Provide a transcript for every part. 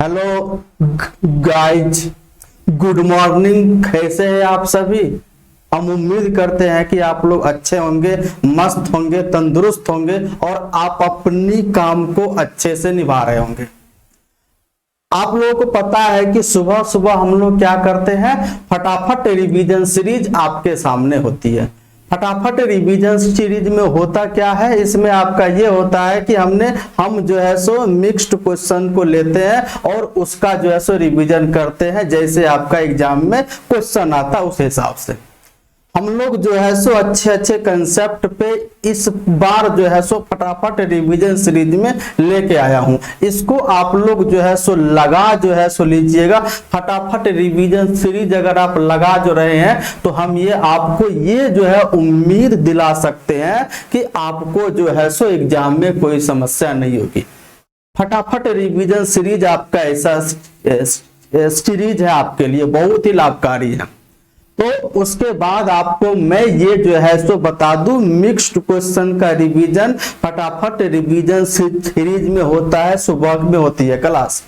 Hello guys, good morning. कैसे हैं आप सभी? हम उम्मीद करते हैं कि आप लोग अच्छे होंगे, मस्त होंगे, तंदुरुस्त होंगे और आप अपनी काम को अच्छे से निभा रहे होंगे। आप लोगों को पता है कि सुबह सुबह हम लोग क्या करते हैं, फटाफट रिवीजन सीरीज आपके सामने होती है। फटाफट रिवीजन सीरीज में होता क्या है, इसमें आपका ये होता है कि हम जो है सो मिक्स्ड क्वेश्चन को लेते हैं और उसका जो है सो रिवीजन करते हैं, जैसे आपका एग्जाम में क्वेश्चन आता उस हिसाब से। हम लोग जो है सो अच्छे अच्छे कंसेप्ट पे इस बार जो है सो फटाफट रिवीजन सीरीज में लेके आया हूं। इसको आप लोग जो है सो लगा जो है सो लीजिएगा। फटाफट रिवीजन सीरीज अगर आप लगा जो रहे हैं तो हम ये आपको ये जो है उम्मीद दिला सकते हैं कि आपको जो है सो एग्जाम में कोई समस्या नहीं होगी। फटाफट रिवीजन सीरीज आपका ऐसा सीरीज है, आपके लिए बहुत ही लाभकारी है। तो उसके बाद आपको मैं ये जो है सो बता दूं, मिक्स्ड क्वेश्चन का रिवीजन फटाफट रिवीजन सीरीज में होता है, सुबह में होती है क्लास।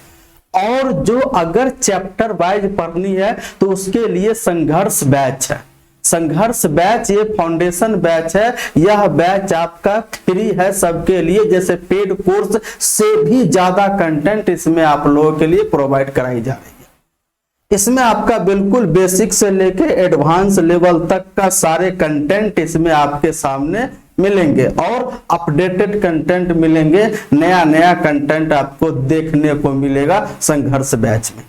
और जो अगर चैप्टर वाइज पढ़नी है तो उसके लिए संघर्ष बैच है। संघर्ष बैच ये फाउंडेशन बैच है। यह बैच आपका फ्री है सबके लिए, जैसे पेड कोर्स से भी ज्यादा कंटेंट इसमें आप लोगों के लिए प्रोवाइड कराई जा रही है। इसमें आपका बिल्कुल बेसिक से लेके एडवांस लेवल तक का सारे कंटेंट इसमें आपके सामने मिलेंगे और अपडेटेड कंटेंट मिलेंगे। नया नया कंटेंट आपको देखने को मिलेगा संघर्ष बैच में,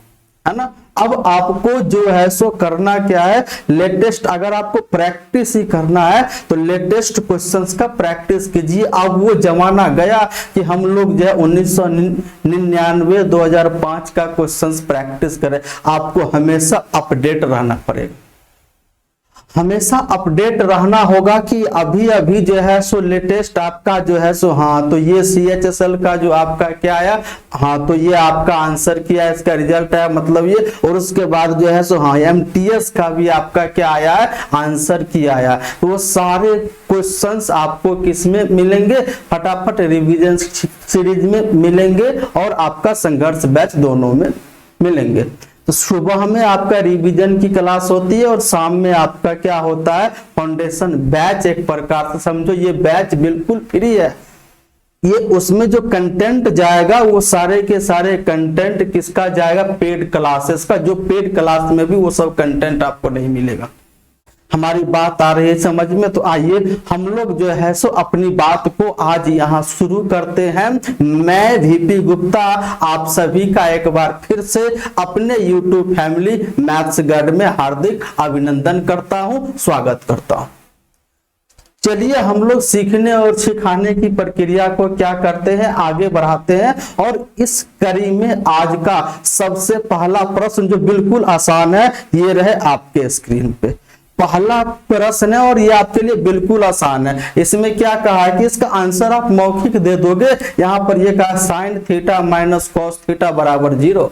है ना। अब आपको जो है सो करना क्या है, लेटेस्ट अगर आपको प्रैक्टिस ही करना है तो लेटेस्ट क्वेश्चंस का प्रैक्टिस कीजिए। अब वो जमाना गया कि हम लोग जो है 1999 2005 का क्वेश्चंस प्रैक्टिस करें। आपको हमेशा अपडेट रहना पड़ेगा, हमेशा अपडेट रहना होगा कि अभी अभी जो है सो लेटेस्ट आपका जो है सो, हाँ तो ये CHSL का जो आपका क्या आया, हाँ तो ये आपका आंसर किया, इसका रिजल्ट आया मतलब ये। और उसके बाद जो है सो हाँ MTS का भी आपका क्या आया है, आंसर किया आया। तो वो सारे क्वेश्चंस आपको किस में मिलेंगे, फटाफट रिवीजन सीरीज में मिलेंगे और आपका संघर्ष बैच दोनों में मिलेंगे। तो सुबह में आपका रिवीजन की क्लास होती है और शाम में आपका क्या होता है, फाउंडेशन बैच। एक प्रकार से समझो ये बैच बिल्कुल फ्री है। ये उसमें जो कंटेंट जाएगा वो सारे के सारे कंटेंट किसका जाएगा, पेड क्लासेस का। जो पेड क्लास में भी वो सब कंटेंट आपको नहीं मिलेगा। हमारी बात आ रही है समझ में? तो आइए हम लोग जो है सो अपनी बात को आज यहाँ शुरू करते हैं। मैं VP गुप्ता आप सभी का एक बार फिर से अपने YouTube फैमिली मैथ्स गाइड में हार्दिक अभिनंदन करता हूँ, स्वागत करता हूँ। चलिए हम लोग सीखने और सिखाने की प्रक्रिया को क्या करते हैं, आगे बढ़ाते हैं। और इस कड़ी में आज का सबसे पहला प्रश्न जो बिल्कुल आसान है, ये रहे आपके स्क्रीन पे। पहला प्रश्न है और ये आपके लिए बिल्कुल आसान है। इसमें क्या कहा है कि इसका आंसर आप मौखिक दे दोगे। यहां पर ये कहा sin theta minus cos theta बराबर 0।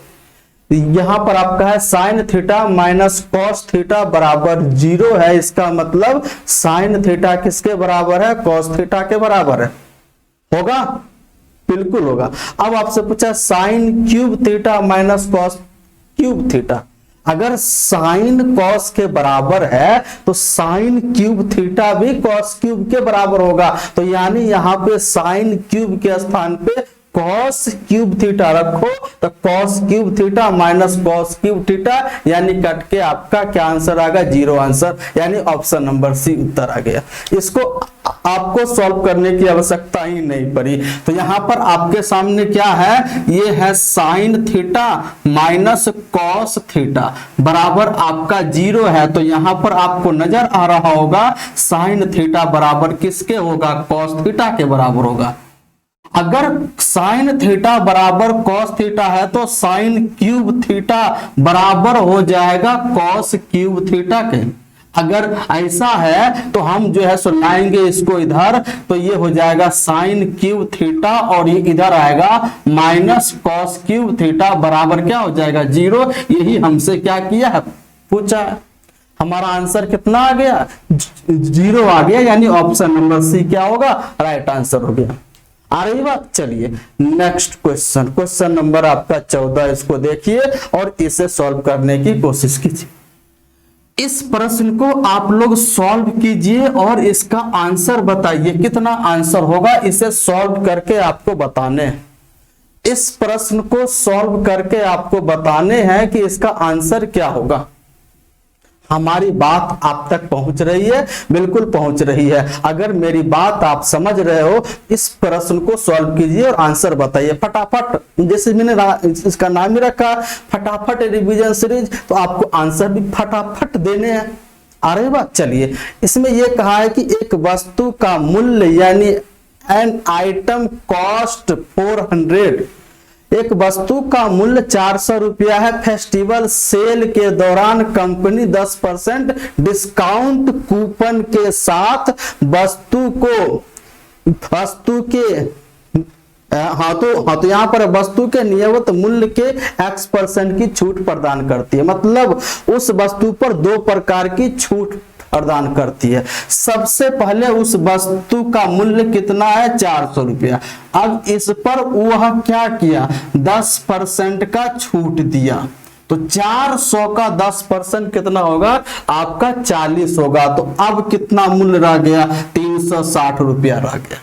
यहां पर आपका है sin theta minus cos theta बराबर 0 है। इसका मतलब sin थीटा किसके बराबर है, कॉस थीटा के बराबर है। होगा, बिल्कुल होगा। अब आपसे पूछा sin cube theta minus cos cube theta. अगर साइन कॉस के बराबर है तो साइन क्यूब थीटा भी कॉस क्यूब के बराबर होगा। तो यानी यहां पे साइन क्यूब के स्थान पे कॉस क्यूब थीटा रखो तो cos cube theta minus cos cube theta, यानी कट के आपका क्या आंसर आ गया, 0 आंसर, यानी ऑप्शन नंबर C उत्तर आ गया। इसको आपको सॉल्व करने की आवश्यकता ही नहीं पड़ी। तो यहां पर आपके सामने क्या है, ये है sine theta minus cos theta बराबर आपका 0 है। तो यहां पर आपको नजर आ रहा होगा साइन थीटा बराबर किसके होगा, कॉस थीटा के बराबर होगा। अगर साइन थीटा बराबर कॉस थीटा है तो साइन क्यूब थीटा बराबर हो जाएगा कॉस क्यूब थीटा के। अगर ऐसा है तो हम जो है सो लाएंगे इसको इधर, तो ये हो जाएगा साइन क्यूब थीटा और ये इधर आएगा माइनस कॉस क्यूब थीटा बराबर क्या हो जाएगा, 0। यही हमसे क्या किया है, पूछा। हमारा आंसर कितना आ गया, 0 आ गया, यानी ऑप्शन नंबर C क्या होगा, राइट आंसर हो गया। आ रही बात। चलिए नेक्स्ट क्वेश्चन, क्वेश्चन नंबर आपका 14, इसको देखिए और इसे सॉल्व करने की कोशिश कीजिए। इस प्रश्न को आप लोग सॉल्व कीजिए और इसका आंसर बताइए, कितना आंसर होगा इसे सॉल्व करके आपको बताने हैं। इस प्रश्न को सॉल्व करके आपको बताने हैं कि इसका आंसर क्या होगा। हमारी बात आप तक पहुंच रही है? बिल्कुल पहुंच रही है। अगर मेरी बात आप समझ रहे हो, इस प्रश्न को सॉल्व कीजिए और आंसर बताइए फटाफट। जैसे मैंने इसका नाम ही रखा फटाफट रिवीजन सीरीज, तो आपको आंसर भी फटाफट देने हैं। आ रही बात। चलिए इसमें यह कहा है कि एक वस्तु का मूल्य यानी एन आइटम कॉस्ट 400, एक वस्तु का मूल्य 400 रुपया है। फेस्टिवल सेल के दौरान कंपनी 10% डिस्काउंट कूपन के साथ वस्तु के यहाँ पर वस्तु के नियत मूल्य के X% की छूट प्रदान करती है। मतलब उस वस्तु पर 2 प्रकार की छूट प्रदान करती है। सबसे पहले उस वस्तु का मूल्य कितना है? 400 रुपया। अब इस पर वह क्या किया? 10% का छूट दिया। तो 400 का 10% कितना होगा? आपका 40 होगा। तो अब कितना मूल्य रह गया? 360 रुपया रह गया।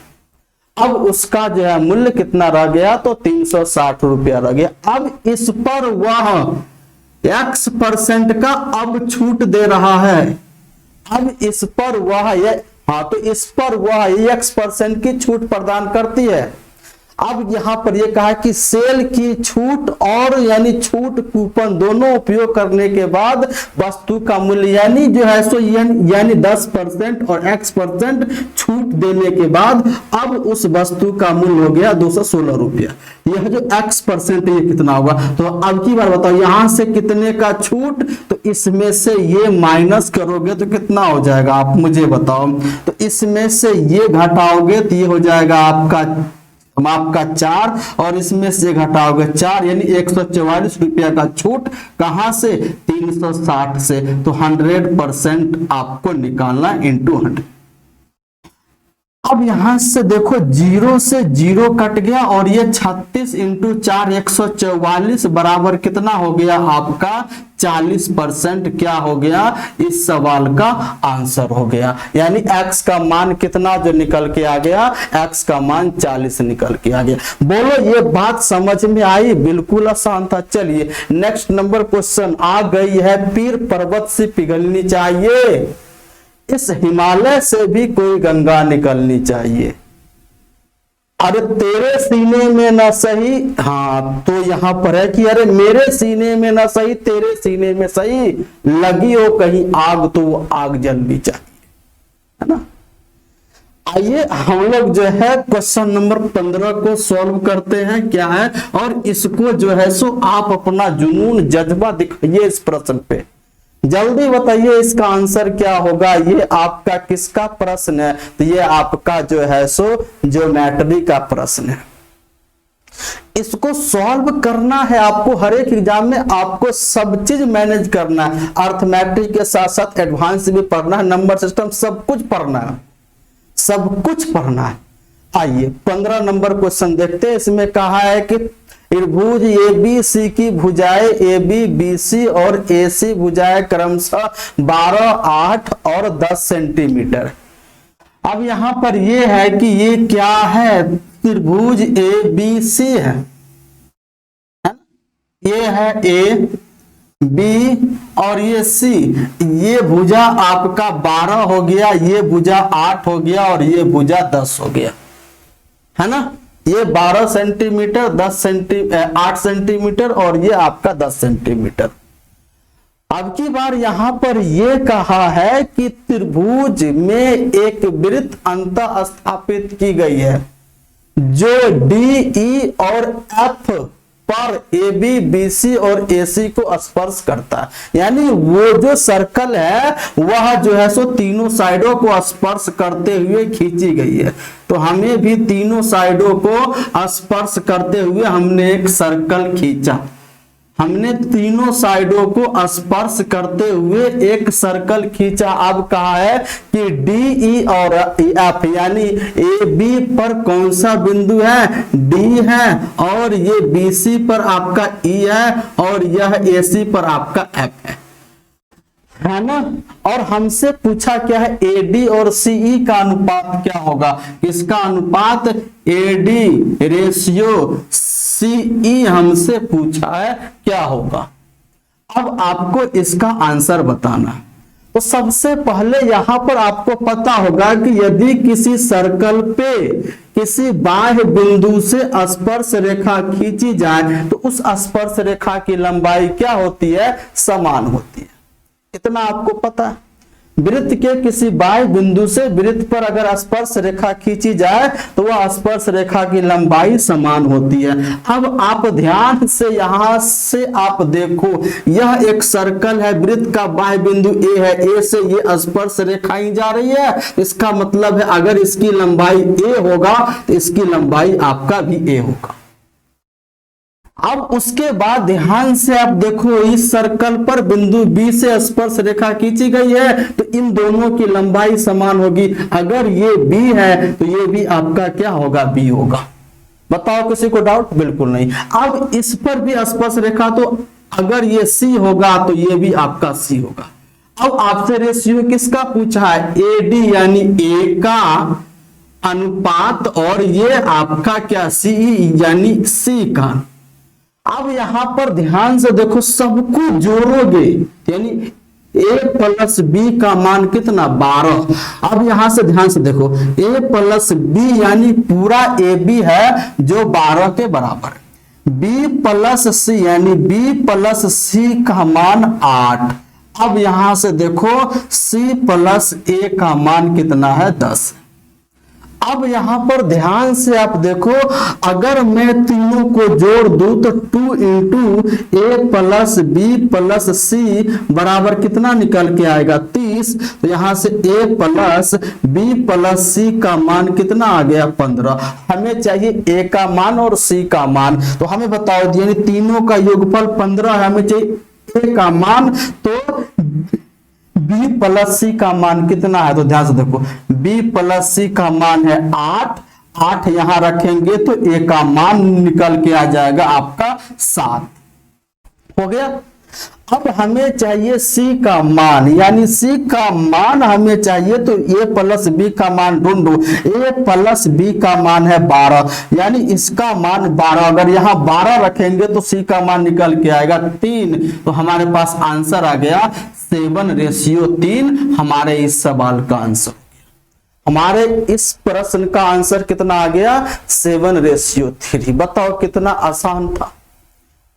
अब उसका जो है मूल्य कितना रह गया? तो 360 रुपया रह गया। अब इस पर वह X% का अब छूट दे रहा है। अब इस पर वह तो इस पर वह X% की छूट प्रदान करती है। अब यहां पर यह कहा कि सेल की छूट और यानी छूट कूपन दोनों उपयोग करने के बाद वस्तु का मूल्य यानी जो है सो यानी 10% और X% छूट देने के बाद अब उस वस्तु का मूल्य हो गया 216 रुपया। यह जो X% ये कितना होगा? तो अब की बार बताओ, यहां से कितने का छूट? तो इसमें से ये माइनस करोगे तो कितना हो जाएगा? आप मुझे बताओ। तो इसमें से ये घटाओगे तो ये हो जाएगा आपका 4 और इसमें से घटाओगे 4 यानी 144 रुपया का छूट। कहां से? 360 से। तो 100% आपको निकालना इंटू 100। अब यहां से देखो 0 से 0 कट गया और ये 36 इंटू 4 144 बराबर कितना हो गया? आपका 40% क्या हो गया? इस सवाल का आंसर हो गया। यानी x का मान कितना जो निकल के आ गया? x का मान 40 निकल के आ गया। बोलो ये बात समझ में आई? बिल्कुल आसान था। चलिए नेक्स्ट नंबर क्वेश्चन आ गई है। पीर पर्वत से पिघलनी चाहिए, इस हिमालय से भी कोई गंगा निकलनी चाहिए। अरे तेरे सीने में ना सही, हाँ तो यहां पर है कि अरे मेरे सीने में ना सही तेरे सीने में सही, लगी हो कहीं आग तो वो आग जलनी चाहिए, है ना। आइए हम लोग जो है क्वेश्चन नंबर 15 को सॉल्व करते हैं। क्या है? और इसको जो है सो आप अपना जुनून जज्बा दिखाइए इस प्रश्न पे। जल्दी बताइए इसका आंसर क्या होगा। ये आपका किसका प्रश्न है? तो ये आपका जो है सो ज्योमेट्री का प्रश्न है। इसको सॉल्व करना है आपको। हर एक एग्जाम में आपको सब चीज मैनेज करना है। अर्थमेटिक के साथ साथ एडवांस भी पढ़ना है, नंबर सिस्टम सब कुछ पढ़ना है, सब कुछ पढ़ना है। आइए 15 नंबर क्वेश्चन देखते हैं। इसमें कहा है कि त्रिभुज ABC की भुजाएं AB BC और AC भुजाएं क्रमशः 12, 8 और 10 सेंटीमीटर। अब यहां पर यह है कि ये क्या है? त्रिभुज ABC है, ये है A B और ये C। ये भुजा आपका 12 हो गया, ये भुजा 8 हो गया और ये भुजा 10 हो गया, है ना। ये 12 सेंटीमीटर 8 सेंटीमीटर और ये आपका 10 सेंटीमीटर। अब की बार यहां पर ये कहा है कि त्रिभुज में एक वृत्त अंतः स्थापित की गई है जो DE और F पर AB BC और AC को स्पर्श करता है। यानी वो जो सर्कल है वह जो है सो तीनों साइडों को स्पर्श करते हुए खींची गई है। तो हमें भी तीनों साइडों को स्पर्श करते हुए हमने एक सर्कल खींचा, हमने तीनों साइडों को स्पर्श करते हुए एक सर्कल खींचा। अब कहा है कि डी ई और एफ यानी ए बी पर कौन सा बिंदु है, डी है, और ये बी सी पर आपका ई है, और यह ए सी पर आपका एफ है ना। और हमसे पूछा क्या है, एडी और सीई का अनुपात क्या होगा। इसका अनुपात एडी रेशियो सीई हमसे पूछा है क्या होगा। अब आपको इसका आंसर बताना। तो सबसे पहले यहां पर आपको पता होगा कि यदि किसी सर्कल पे किसी बाह्य बिंदु से स्पर्श रेखा खींची जाए तो उस स्पर्श रेखा की लंबाई क्या होती है, समान होती है। इतना आपको पता है। वृत्त के किसी बाह्य बिंदु से वृत्त पर अगर स्पर्श रेखा खींची जाए तो वह स्पर्श रेखा की लंबाई समान होती है। अब आप ध्यान से यहां से आप देखो, यह एक सर्कल है, वृत्त का बाह्य बिंदु ए है, ए से ये स्पर्श रेखाएं जा रही है। इसका मतलब है अगर इसकी लंबाई ए होगा तो इसकी लंबाई आपका भी ए होगा। अब उसके बाद ध्यान से आप देखो, इस सर्कल पर बिंदु बी से स्पर्श रेखा खींची गई है तो इन दोनों की लंबाई समान होगी। अगर ये बी है तो ये भी आपका क्या होगा, बी होगा। बताओ किसी को डाउट, बिल्कुल नहीं। अब इस पर भी स्पर्श रेखा, तो अगर ये सी होगा तो ये भी आपका सी होगा। अब आपसे रेशियो किसका पूछा है, एडी यानी ए का अनुपात, और ये आपका क्या, सी यानी सी का। अब यहां पर ध्यान से देखो, सबको जोड़ोगे यानी a प्लस बी का मान कितना, 12। अब यहां से ध्यान से देखो, a प्लस बी यानी पूरा ए बी है जो 12 के बराबर है। b प्लस सी यानी b प्लस सी का मान 8। अब यहां से देखो c प्लस a का मान कितना है, 10। अब यहां पर ध्यान से आप देखो, अगर मैं तीनों को जोड़ दूं तो 2 इंटू ए प्लस बी प्लस सी बराबर कितना निकल के आएगा, 30। तो यहां से ए प्लस बी प्लस सी का मान कितना आ गया, 15। हमें चाहिए ए का मान और सी का मान। तो हमें बताओ, यानी तीनों का योगफल 15 है, हमें चाहिए ए का मान, तो b प्लस सी का मान कितना है। तो ध्यान से देखो, b प्लस सी का मान है 8। 8 यहां रखेंगे तो a का मान निकल के आ जाएगा आपका 7। हो गया। अब हमें चाहिए c का मान, यानी c का मान हमें चाहिए, तो a प्लस बी का मान ढूंढो। a प्लस बी का मान है 12, यानी इसका मान 12। अगर यहाँ 12 रखेंगे तो c का मान निकल के आएगा 3। तो हमारे पास आंसर आ गया 7:3। हमारे इस सवाल का आंसर, हमारे इस प्रश्न का आंसर कितना आ गया, 7:3। बताओ कितना आसान था,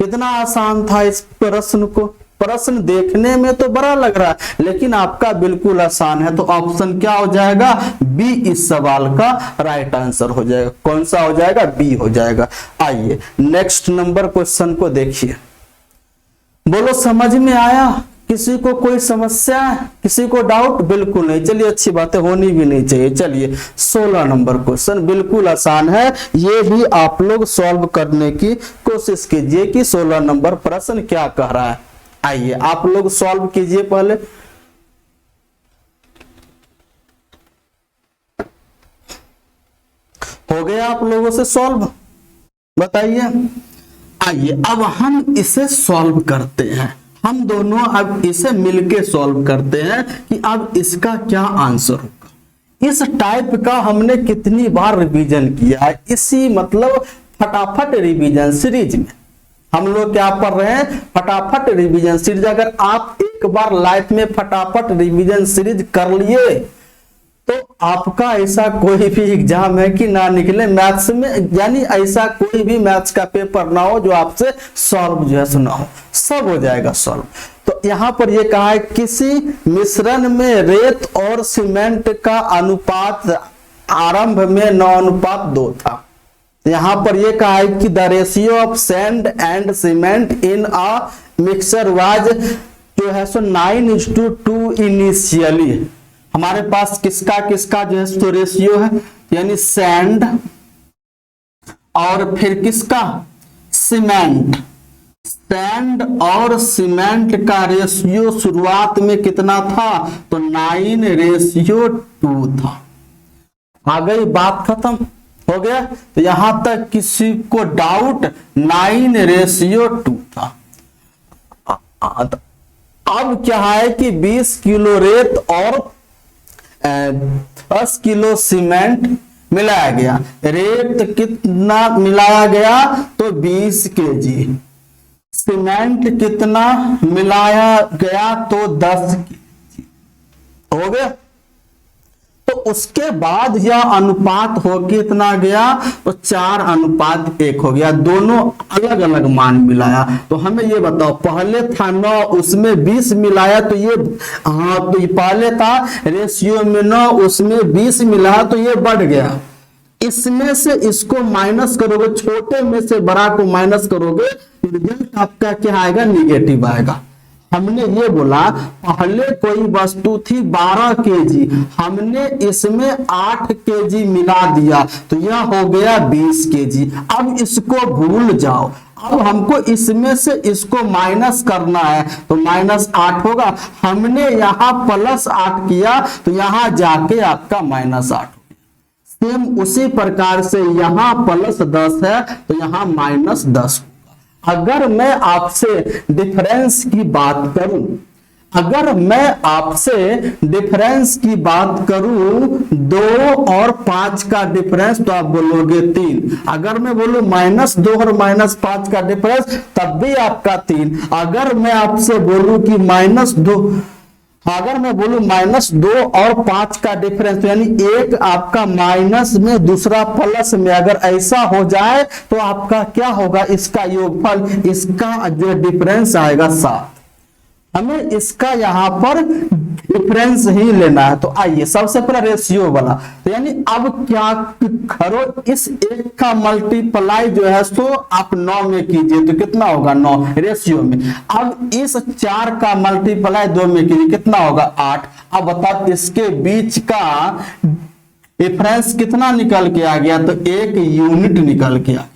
कितना आसान था इस प्रश्न को। प्रश्न देखने में तो बड़ा लग रहा है लेकिन आपका बिल्कुल आसान है। तो ऑप्शन क्या हो जाएगा, बी इस सवाल का राइट आंसर हो जाएगा। कौन सा हो जाएगा, बी हो जाएगा। आइए नेक्स्ट नंबर क्वेश्चन को देखिए। बोलो समझ में आया, किसी को कोई समस्या, किसी को डाउट, बिल्कुल नहीं। चलिए अच्छी बात है, होनी भी नहीं चाहिए। चलिए 16 नंबर क्वेश्चन बिल्कुल आसान है, ये भी आप लोग सॉल्व करने की कोशिश कीजिए कि 16 नंबर प्रश्न क्या कह रहा है। आइए आप लोग सॉल्व कीजिए पहले। हो गया आप लोगों से सॉल्व, बताइए। आइए अब हम इसे सॉल्व करते हैं, हम दोनों अब इसे मिलके सॉल्व करते हैं कि अब इसका क्या आंसर होगा। इस टाइप का हमने कितनी बार रिवीजन किया है, इसी मतलब फटाफट रिवीजन सीरीज में हम लोग क्या पढ़ रहे हैं, फटाफट रिवीजन सीरीज। अगर आप एक बार लाइफ में फटाफट रिवीजन सीरीज कर लिए तो आपका ऐसा कोई भी एग्जाम है कि ना निकले मैथ्स में, यानी ऐसा कोई भी मैथ्स का पेपर ना हो जो आपसे सॉल्व जो है सुना हो, सब हो जाएगा सॉल्व। तो यहां पर ये कहा है किसी मिश्रण में रेत और सीमेंट का अनुपात आरंभ में 9:2 था। यहां पर ये कहा है कि the ratio of sand and cement in a mixture was जो है सो 9:2 इनिशियली। हमारे पास किसका किसका जो है सो रेशियो है, यानी सैंड और फिर किसका, सीमेंट। सैंड और सीमेंट का रेशियो शुरुआत में कितना था, तो 9:2 था। आ गई बात, खत्म हो गया। तो यहां तक किसी को डाउट, 9:2 था। अब क्या है कि 20 किलो रेत और 10 किलो सीमेंट मिलाया गया। रेत कितना मिलाया गया, तो 20 केजी। सीमेंट कितना मिलाया गया, तो 10 केजी हो गया। तो उसके बाद यह अनुपात हो कितना गया, तो 4:1 हो गया। दोनों अलग अलग मान मिलाया। तो हमें ये बताओ, पहले था 9, उसमें 20 मिलाया, तो ये तो ये पहले था रेशियो में 9, उसमें 20 मिलाया, तो ये बढ़ गया। इसमें से इसको माइनस करोगे, छोटे में से बड़ा को माइनस करोगे, तो रिजल्ट आपका क्या आएगा, निगेटिव आएगा। हमने ये बोला पहले कोई वस्तु थी 12 केजी, हमने इसमें 8 केजी मिला दिया, तो यह हो गया 20 केजी। अब इसको भूल जाओ, अब हमको इसमें से इसको माइनस करना है, तो -8 होगा। हमने यहाँ +8 किया, तो यहाँ जाके आपका -8। सेम उसी प्रकार से यहाँ +10 है, तो यहाँ -10। अगर मैं आपसे डिफरेंस की बात करूं, अगर मैं आपसे डिफरेंस की बात करूं 2 और 5 का डिफरेंस, तो आप बोलोगे 3। अगर मैं बोलूं -2 और -5 का डिफरेंस, तब भी आपका 3। अगर मैं आपसे बोलूं कि -2, अगर मैं बोलूं -2 और 5 का डिफरेंस, तो यानी एक आपका माइनस में दूसरा प्लस में, अगर ऐसा हो जाए तो आपका क्या होगा, इसका योगफल, इसका जो डिफरेंस आएगा 7। हमें इसका यहां पर डिफरेंस ही लेना है। तो आइए सबसे पहले रेशियो वाला, तो यानी अब क्या करो, इस एक का मल्टीप्लाई जो है सो आप 9 में कीजिए, तो कितना होगा 9 रेशियो में। अब इस 4 का मल्टीप्लाई 2 में कीजिए, कितना होगा 8। अब बताओ इसके बीच का डिफरेंस कितना निकल के आ गया, तो 1 यूनिट निकल के आ गया।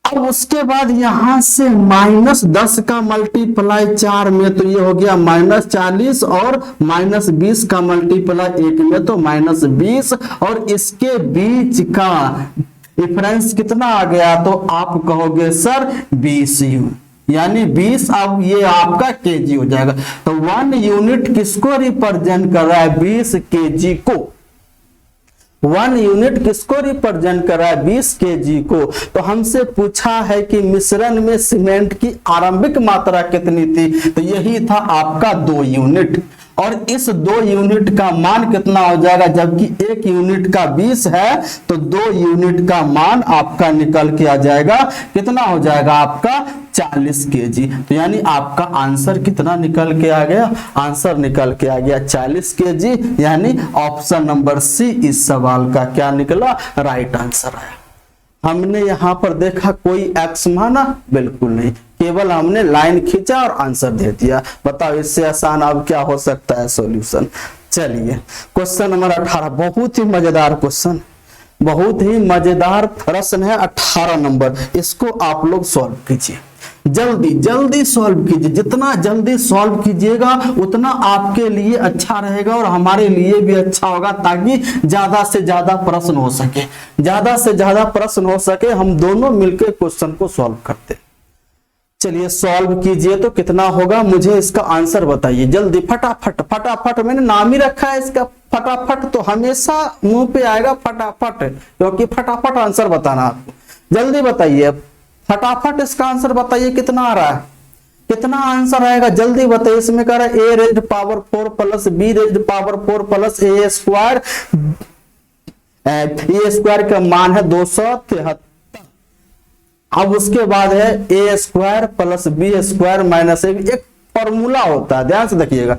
अब उसके बाद यहां से -10 का मल्टीप्लाई 4 में, तो ये हो गया -40, और -20 का मल्टीप्लाई 1 में, तो -20, और इसके बीच का डिफरेंस कितना आ गया, तो आप कहोगे सर 20 यूनिट, यानी 20। अब ये आपका केजी हो जाएगा। तो 1 यूनिट किसको रिप्रेजेंट कर रहा है, 20 केजी को। 1 यूनिट किसको रिप्रेजेंट कर रहा है, 20 केजी को। तो हमसे पूछा है कि मिश्रण में सीमेंट की आरंभिक मात्रा कितनी थी, तो यही था आपका 2 यूनिट। और इस 2 यूनिट का मान कितना हो जाएगा, जबकि 1 यूनिट का 20 है, तो 2 यूनिट का मान आपका निकल के आ जाएगा, कितना हो जाएगा आपका 40 केजी। तो यानी आपका आंसर कितना निकल के आ गया, आंसर निकल के आ गया 40 केजी। यानी ऑप्शन नंबर सी इस सवाल का क्या निकला, राइट आंसर आया। हमने यहां पर देखा कोई एक्स माना, बिल्कुल नहीं, केवल हमने लाइन खींचा और आंसर दे दिया। बताओ इससे आसान अब क्या हो सकता है सॉल्यूशन। चलिए क्वेश्चन नंबर 18, बहुत ही मजेदार क्वेश्चन, बहुत ही मजेदार प्रश्न है 18 नंबर। इसको आप लोग सॉल्व कीजिए, जल्दी जल्दी सॉल्व कीजिए। जितना जल्दी सॉल्व कीजिएगा उतना आपके लिए अच्छा रहेगा और हमारे लिए भी अच्छा होगा, ताकि ज्यादा से ज्यादा प्रश्न हो सके, ज्यादा से ज्यादा प्रश्न हो सके, हम दोनों मिलकर क्वेश्चन को सॉल्व करते। चलिए सॉल्व कीजिए, तो कितना होगा मुझे इसका आंसर बताइए जल्दी, फटाफट फटाफट। मैंने नाम ही रखा है इसका फटाफट, तो हमेशा मुंह पे आएगा फटाफट, क्योंकि फटाफट आंसर बताना आपको। जल्दी बताइए फटाफट, इसका आंसर बताइए कितना आ रहा है, कितना आंसर आएगा, जल्दी बताइए। इसमें कह रहा है a raised power 4 plus b raised power 4 plus a square, a square का मान है 273। अब उसके बाद है a square plus b square minus a। एक फॉर्मूला होता है, ध्यान से देखिएगा,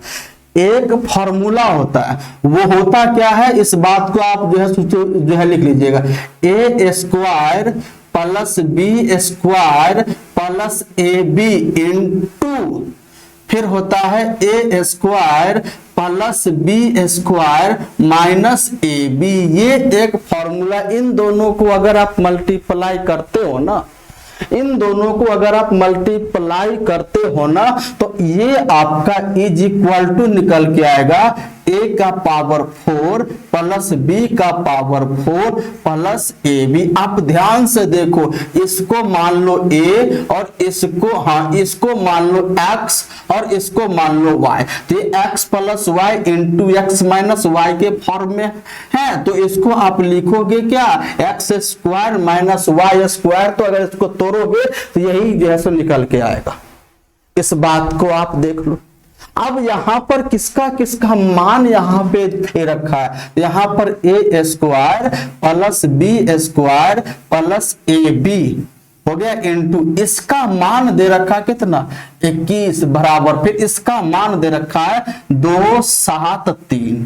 एक फॉर्मूला होता है। वो होता क्या है, इस बात को आप जो है लिख लीजिएगा, a square plus B square plus A B into, फिर होता है A square plus B square minus A B. ये एक फॉर्मूला, इन दोनों को अगर आप मल्टीप्लाई करते हो ना, इन दोनों को अगर आप मल्टीप्लाई करते हो ना तो ये आपका इज इक्वल टू निकल के आएगा a का पावर 4 प्लस b का पावर 4 प्लस ab। आप ध्यान से देखो, इसको मान लो a और इसको, हाँ इसको मान लो x और इसको मान लो y, तो ये x plus y into x minus y के फॉर्म में है। तो इसको आप लिखोगे क्या, x square minus y square. तो अगर इसको तोड़ोगे तो यही जो है सो निकल के आएगा। इस बात को आप देख लो। अब यहां पर किसका किसका मान यहां पे दे रखा है, यहां पर A square plus B square plus A B हो गया इंटू इसका मान दे रखा कितना 21 बराबर, फिर इसका मान दे रखा है 2 7 3।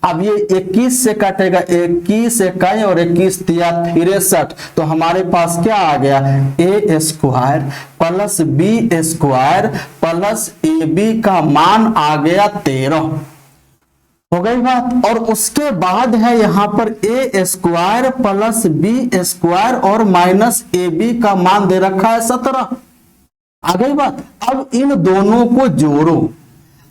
अब ये 21 से कटेगा, 21 इकाई और 21 तिया 63। तो हमारे पास क्या आ गया, A square plus B square plus A B का मान आ गया 13। हो गई बात। और उसके बाद है यहां पर A square plus B square और माइनस ए बी का मान दे रखा है 17। आ गई बात। अब इन दोनों को जोड़ो,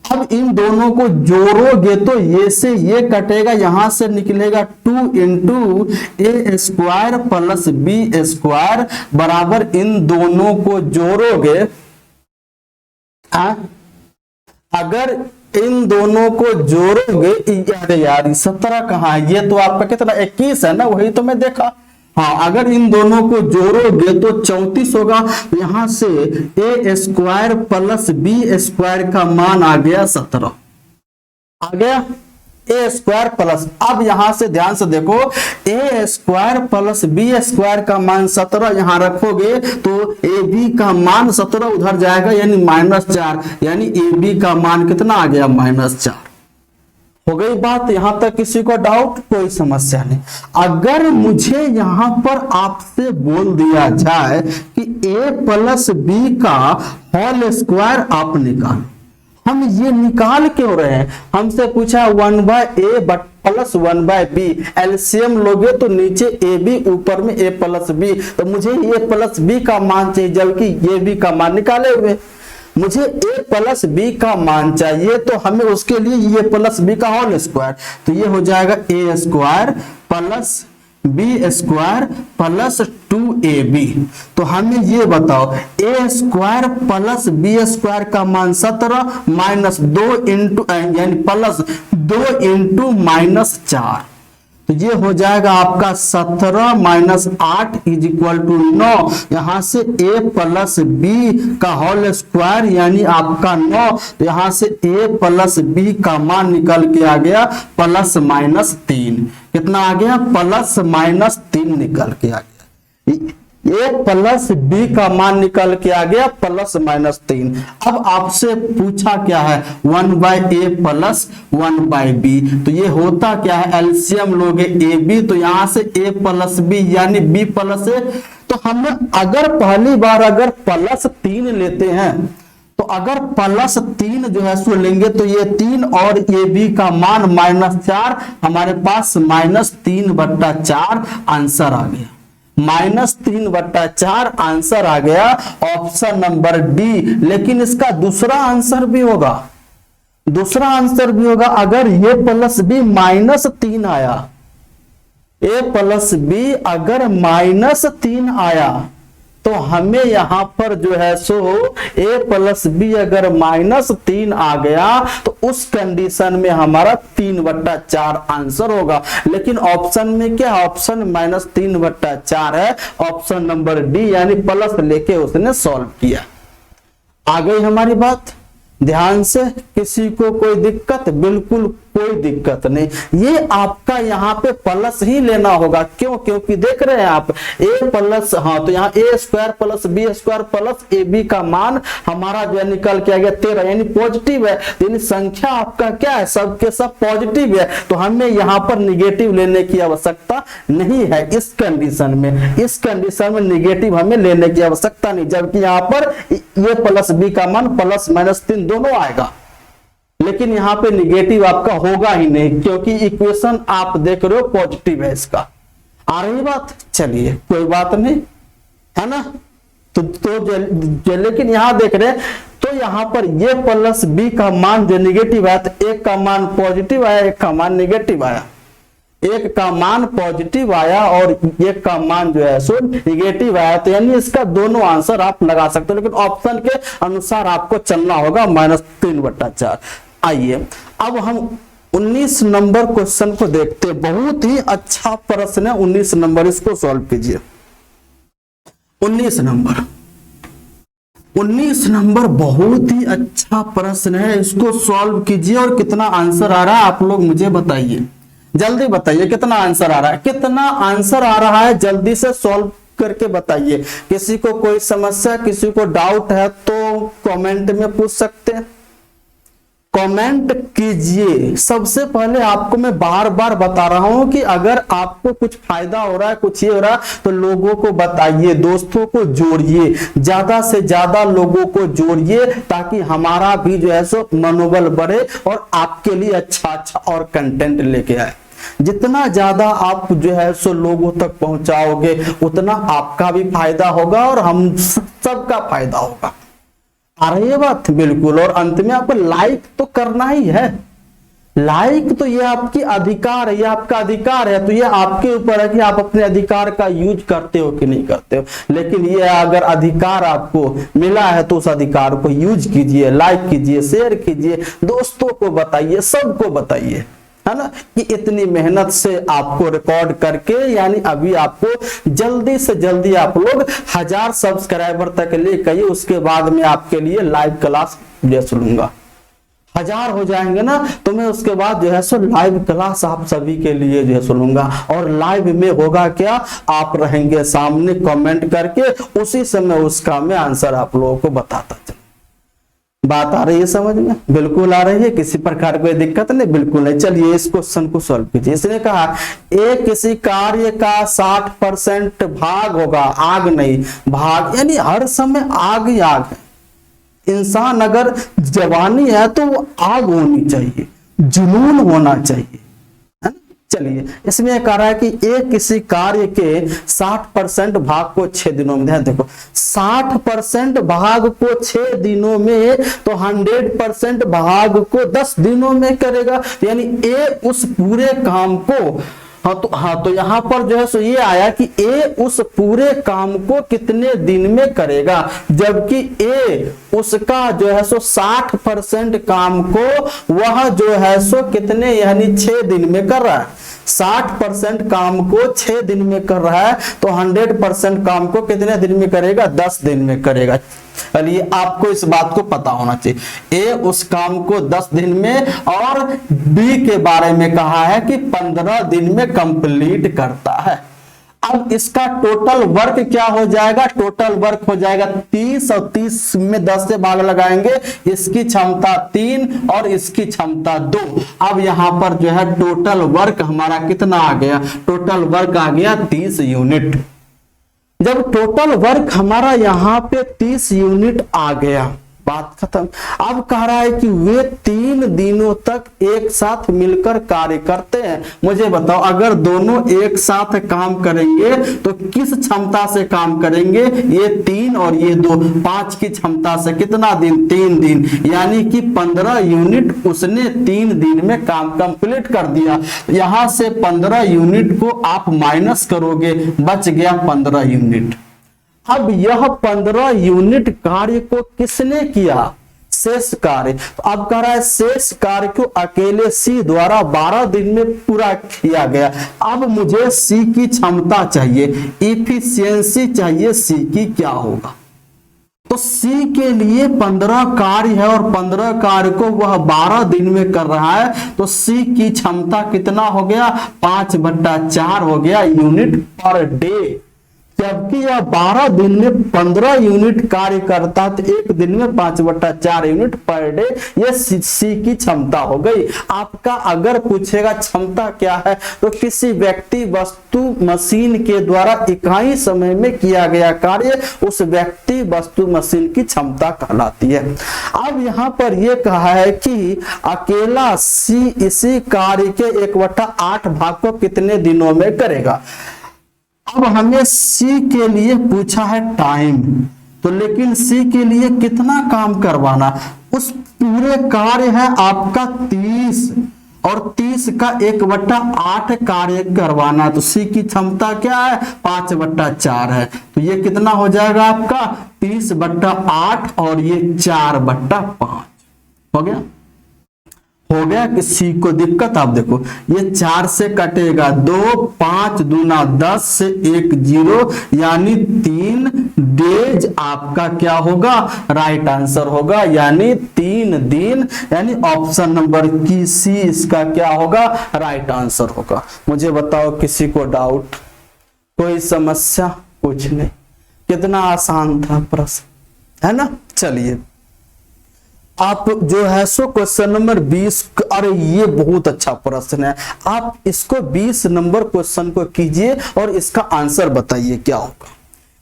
अब इन दोनों को जोड़ोगे तो ये से ये कटेगा, यहां से निकलेगा 2 इंटू ए स्क्वायर प्लस बी स्क्वायर बराबर इन दोनों को जोड़ोगे। अगर इन दोनों को जोड़ोगे, अरे यार 17 कहां है, ये तो आपका कितना 21 है ना, वही तो मैं देखा। हाँ, अगर इन दोनों को जोड़ोगे तो 34 होगा। यहां से ए स्क्वायर प्लस बी स्क्वायर का मान आ गया 17। आ गया ए स्क्वायर प्लस, अब यहां से ध्यान से देखो, ए स्क्वायर प्लस बी स्क्वायर का मान 17 यहां रखोगे तो ए बी का मान 17 उधर जाएगा यानी -4, यानी ए बी का मान कितना आ गया -4। हो गई बात। यहां तक किसी को डाउट, कोई समस्या नहीं। अगर मुझे यहां पर आपसे बोल दिया जाए कि a प्लस बी का होल स्क्वायर आप निकाल, हम ये निकाल क्यों रहे हैं, हमसे पूछा 1/a प्लस 1/b, एलसीएम लोगे तो नीचे ए बी ऊपर में a प्लस बी, तो मुझे a प्लस बी का मान चाहिए जबकि ये बी का मान निकाले हुए। मुझे a प्लस बी का मान चाहिए तो हमें उसके लिए ये प्लस बी का होल स्क्वायर, तो ये हो जाएगा a square plus B square plus 2ab। तो हमें ये बताओ a square plus B square का मान 17 माइनस 2 इंटू यानी प्लस 2 इंटू -4, तो ये हो जाएगा आपका 17 माइनस 8 इज इक्वल टू 9। यहां से a प्लस बी का होल स्क्वायर यानी आपका 9, तो यहां से a प्लस बी का मान निकल के आ गया +-3। कितना आ गया, +-3 निकल के आ गया। a प्लस बी का मान निकल के आ गया +-3। अब आपसे पूछा क्या है 1/a प्लस 1/b, तो ये होता क्या है, एलसीएम लोगे ए बी, तो यहां से a प्लस बी यानी b प्लस a। तो हम अगर पहली बार अगर +3 लेते हैं तो अगर +3 जो है सो लेंगे तो ये 3 और ए बी का मान -4, हमारे पास -3/4 आंसर आ गया। -3/4 आंसर आ गया, ऑप्शन नंबर डी। लेकिन इसका दूसरा आंसर भी होगा, दूसरा आंसर भी होगा। अगर ये प्लस बी -3 आया, ए प्लस बी अगर -3 आया तो हमें यहां पर जो है सो a प्लस बी अगर -3 आ गया तो उस कंडीशन में हमारा 3/4 आंसर होगा। लेकिन ऑप्शन में क्या, ऑप्शन -3/4 है, ऑप्शन नंबर डी, यानी प्लस लेके उसने सॉल्व किया। आ गई हमारी बात ध्यान से। किसी को कोई दिक्कत, बिल्कुल कोई दिक्कत नहीं। ये आपका यहाँ पे प्लस ही लेना होगा, क्यों, क्योंकि देख रहे हैं आप a प्लस, हाँ तो यहाँ a square plus B square plus A B का मान हमारा जो है निकल के आ गया 13, यानी पॉजिटिव है। यानी संख्या आपका क्या है, सबके सब पॉजिटिव है, तो हमें यहाँ पर निगेटिव लेने की आवश्यकता नहीं है। इस कंडीशन में, इस कंडीशन में निगेटिव हमें लेने की आवश्यकता नहीं, जबकि यहाँ पर ये प्लस बी का मान +-3 दोनों आएगा। लेकिन यहां पे निगेटिव आपका होगा ही नहीं, क्योंकि इक्वेशन आप देख रहे हो पॉजिटिव है इसका। आ रही बात, चलिए कोई बात नहीं, है ना। लेकिन यहाँ देख रहे हैं तो यहाँ पर ये प्लस बी का मान जो निगेटिव आया, तो एक का मान पॉजिटिव आया, एक का मान निगेटिव आया, एक का मान पॉजिटिव आया और एक का मान जो है सो निगेटिव आया। तो यानी इसका दोनों आंसर आप लगा सकते हो, लेकिन ऑप्शन के अनुसार आपको चलना होगा -3/4। आइए अब हम 19 नंबर क्वेश्चन को देखते हैं। बहुत ही अच्छा प्रश्न है 19 नंबर, इसको सॉल्व कीजिए। 19 नंबर बहुत ही अच्छा प्रश्न है, इसको सॉल्व कीजिए। और कितना आंसर आ रहा है आप लोग मुझे बताइए, जल्दी बताइए कितना आंसर आ रहा है, कितना आंसर आ रहा है, जल्दी से सॉल्व करके बताइए। किसी को कोई समस्या, किसी को डाउट है तो कमेंट में पूछ सकते हैं, कमेंट कीजिए। सबसे पहले आपको मैं बार बार बता रहा हूं कि अगर आपको कुछ फायदा हो रहा है, कुछ ये हो रहा है, तो लोगों को बताइए, दोस्तों को जोड़िए, ज्यादा से ज्यादा लोगों को जोड़िए, ताकि हमारा भी जो है सो मनोबल बढ़े और आपके लिए अच्छा अच्छा और कंटेंट लेके आए। जितना ज्यादा आप जो है सो लोगों तक पहुंचाओगे उतना आपका भी फायदा होगा और हम सबका फायदा होगा। आ रही है बात? बिल्कुल। और अंत में आपको लाइक तो करना ही है, लाइक तो ये आपकी अधिकार है, ये आपका अधिकार है, तो ये आपके ऊपर है कि आप अपने अधिकार का यूज करते हो कि नहीं करते हो। लेकिन ये अगर अधिकार आपको मिला है तो उस अधिकार को यूज कीजिए, लाइक कीजिए, शेयर कीजिए, दोस्तों को बताइए, सबको बताइए, है ना, कि इतनी मेहनत से आपको रिकॉर्ड करके, यानी अभी आपको जल्दी से जल्दी आप लोग 1000 सब्सक्राइबर तक लेके आइए, उसके बाद में आपके लिए लाइव क्लास जैसे लूंगा। 1000 हो जाएंगे ना तो मैं उसके बाद जो है सो लाइव क्लास आप सभी के लिए जो है सुनूंगा। और लाइव में होगा क्या, आप रहेंगे सामने, कमेंट करके उसी समय उसका मैं आंसर आप लोगों को बताता चलूं। बात आ रही है समझ में? बिल्कुल आ रही है, किसी प्रकार कोई दिक्कत नहीं? बिल्कुल नहीं। चलिए इस क्वेश्चन को सॉल्व कीजिए। इसने कहा ए किसी कार्य का 60% भाग होगा, आग नहीं भाग, यानी हर समय आग ही आग है। इंसान अगर जवानी है तो वो आग होनी चाहिए, जुनून होना चाहिए। चलिए इसमें कह रहा है कि ए किसी कार्य के 60% भाग को 6 दिनों में, ध्यान देखो 60% भाग को 6 दिनों में, तो 100% भाग को 10 दिनों में करेगा। यानी ए उस पूरे काम को, हाँ तो यहां पर जो है सो ये आया कि ए उस पूरे काम को कितने दिन में करेगा, जबकि ए उसका जो है सो 60% काम को वह जो है सो कितने, यानी 6 दिन में कर रहा है। 60% काम को 6 दिन में कर रहा है, तो 100% काम को कितने दिन में करेगा, 10 दिन में करेगा। चलिए आपको इस बात को पता होना चाहिए, ए उस काम को 10 दिन में, और बी के बारे में कहा है कि 15 दिन में कंप्लीट करता है। अब इसका टोटल वर्क क्या हो जाएगा, टोटल वर्क हो जाएगा 30, और 30 में 10 से भाग लगाएंगे, इसकी क्षमता 3 और इसकी क्षमता 2। अब यहां पर जो है टोटल वर्क हमारा कितना आ गया, टोटल वर्क आ गया 30 यूनिट। जब टोटल वर्क हमारा यहाँ पे 30 यूनिट आ गया, बात खत्म। अब कह रहा है कि वे 3 दिनों तक एक साथ मिलकर कार्य करते हैं। मुझे बताओ अगर दोनों एक साथ काम करेंगे तो किस क्षमता से काम करेंगे, ये 3 और ये 2, 5 की क्षमता से कितना दिन, 3 दिन, यानी कि 15 यूनिट उसने 3 दिन में काम कंप्लीट कर दिया। यहां से 15 यूनिट को आप माइनस करोगे, बच गया 15 यूनिट। अब यह 15 यूनिट कार्य को किसने किया, शेष कार्य। तो अब कह रहा है शेष कार्य को अकेले सी द्वारा 12 दिन में पूरा किया गया। अब मुझे सी की क्षमता चाहिए, इफिशियंसी चाहिए सी की, क्या होगा। तो सी के लिए 15 कार्य है और 15 कार्य को वह 12 दिन में कर रहा है, तो सी की क्षमता कितना हो गया, 5/4 हो गया यूनिट पर डे। जबकि यह 12 दिन में 15 यूनिट कार्य करता, तो एक दिन में 5/4 यूनिट पर डे, ये सी की क्षमता हो गई। आपका अगर पूछेगा क्षमता क्या है, तो किसी व्यक्ति, वस्तु, मशीन के द्वारा इकाई समय में किया गया कार्य उस व्यक्ति, वस्तु, मशीन की क्षमता कहलाती है। अब यहां पर यह कहा है कि अकेला सी इसी कार्य के 1/8 भाग को कितने दिनों में करेगा। अब हमें सी के लिए पूछा है टाइम, तो लेकिन सी के लिए कितना काम करवाना, उस पूरे कार्य है आपका 30 और 30 का 1/8 कार्य करवाना। तो सी की क्षमता क्या है, 5/4 है। तो ये कितना हो जाएगा आपका 30/8 और ये 4/5 हो गया। हो गया कि सी को दिक्कत, आप देखो ये 4 से कटेगा 2, 5 दूना 10 से 1 0 यानी 3 डेज आपका क्या होगा, राइट आंसर होगा, यानी 3 दिन, यानी ऑप्शन नंबर की सी इसका क्या होगा, राइट आंसर होगा। मुझे बताओ किसी को डाउट, कोई समस्या? कुछ नहीं, कितना आसान था प्रश्न, है ना। चलिए आप जो है सो क्वेश्चन नंबर 20, अरे ये बहुत अच्छा प्रश्न है, आप इसको 20 नंबर क्वेश्चन को कीजिए और इसका आंसर बताइए क्या होगा।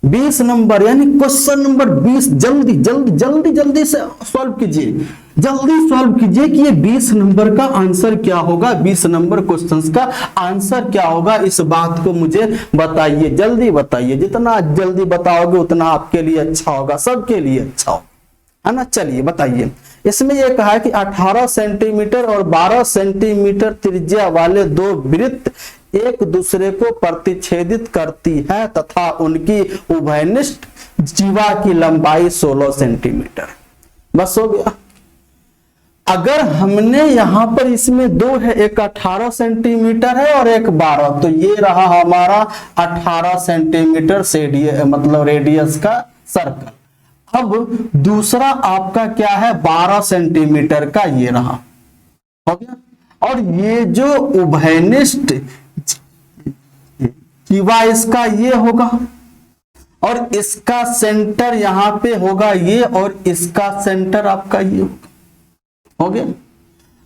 20 नंबर यानी क्वेश्चन नंबर 20 जल्दी जल्दी जल्दी जल्दी से सॉल्व कीजिए, जल्दी सॉल्व कीजिए कि ये 20 नंबर का आंसर क्या होगा, 20 नंबर क्वेश्चंस का आंसर क्या होगा, इस बात को मुझे बताइए, जल्दी बताइए। जितना जल्दी बताओगे उतना आपके लिए अच्छा होगा, सबके लिए अच्छा होगा, है ना। चलिए बताइए, इसमें यह कहा है कि 18 सेंटीमीटर और 12 सेंटीमीटर त्रिज्या वाले दो वृत्त एक दूसरे को प्रतिच्छेदित करती है तथा उनकी उभयनिष्ठ जीवा की लंबाई 16 सेंटीमीटर। बस हो गया। अगर हमने यहां पर इसमें दो है, एक 18 सेंटीमीटर है और एक 12, तो ये रहा हमारा 18 सेंटीमीटर से मतलब रेडियस का सर्कल। अब दूसरा आपका क्या है 12 सेंटीमीटर का, ये रहा, हो गया। और ये जो उभयनिष्ठ जीवा इसका ये होगा और इसका सेंटर यहां पे होगा ये, और इसका सेंटर आपका ये होगा, हो गया।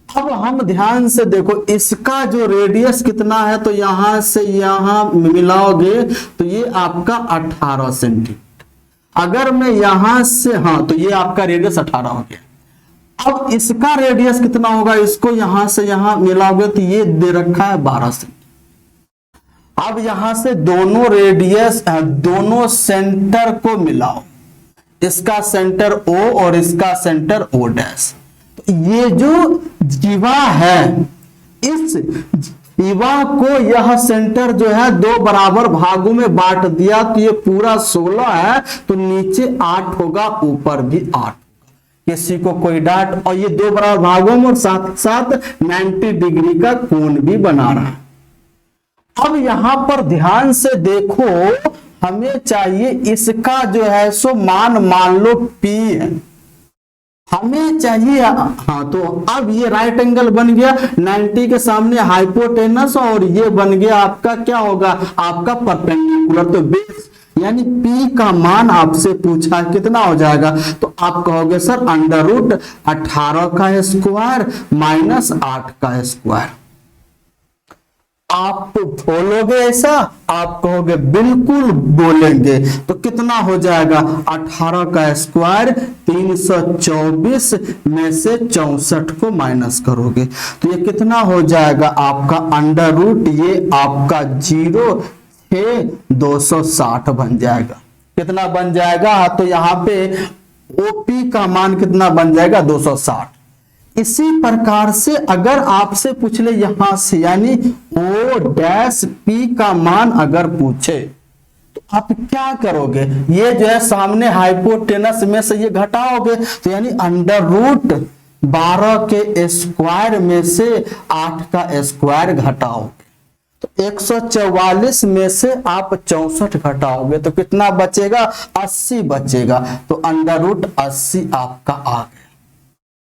अब हम ध्यान से देखो, इसका जो रेडियस कितना है, तो यहां से यहां मिलाओगे तो ये आपका 18 सेंटीमीटर। अगर मैं यहां से, हाँ, तो ये आपका रेडियस 18 हो गया। अब इसका रेडियस कितना होगा, इसको यहां से यहां मिलाओगे तो ये दे रखा है 12 सेंटीमीटर। अब यहां से दोनों रेडियस, दोनों सेंटर को मिलाओ, इसका सेंटर O और इसका सेंटर O डैश। तो ये जो जीवा है, इस जीवा को यह सेंटर जो है 2 बराबर भागों में बांट दिया, तो ये पूरा 16 है, तो नीचे 8 होगा, ऊपर भी 8। किसी को कोई डांट, और ये 2 बराबर भागों में और साथ साथ 90 डिग्री का कोण भी बना रहा है। अब यहां पर ध्यान से देखो, हमें चाहिए इसका जो है सो मान लो P है, हमें चाहिए, हाँ, तो अब ये राइट एंगल बन गया 90 के सामने हाइपोटेनस, और ये बन गया आपका क्या होगा, आपका परपेंडिकुलर। तो बेस यानी P का मान आपसे पूछा कितना हो जाएगा, तो आप कहोगे सर √18 का स्क्वायर माइनस 8 का स्क्वायर। आप बोलोगे ऐसा, आप कहोगे बिल्कुल बोलेंगे। तो कितना हो जाएगा, 18 का स्क्वायर 324 में से 64 को माइनस करोगे तो ये कितना हो जाएगा आपका √, ये आपका 0.260 बन जाएगा। कितना बन जाएगा, तो यहाँ पे OP का मान कितना बन जाएगा 260। इसी प्रकार से अगर आपसे पूछ ले यहां से, यानी O' P का मान अगर पूछे तो आप क्या करोगे, ये जो है सामने हाइपोटेनस में से ये घटाओगे, तो यानी √12 के स्क्वायर में से 8 का स्क्वायर घटाओगे, तो 144 में से आप 64 घटाओगे तो कितना बचेगा, 80 बचेगा। तो √80 आपका आ गया।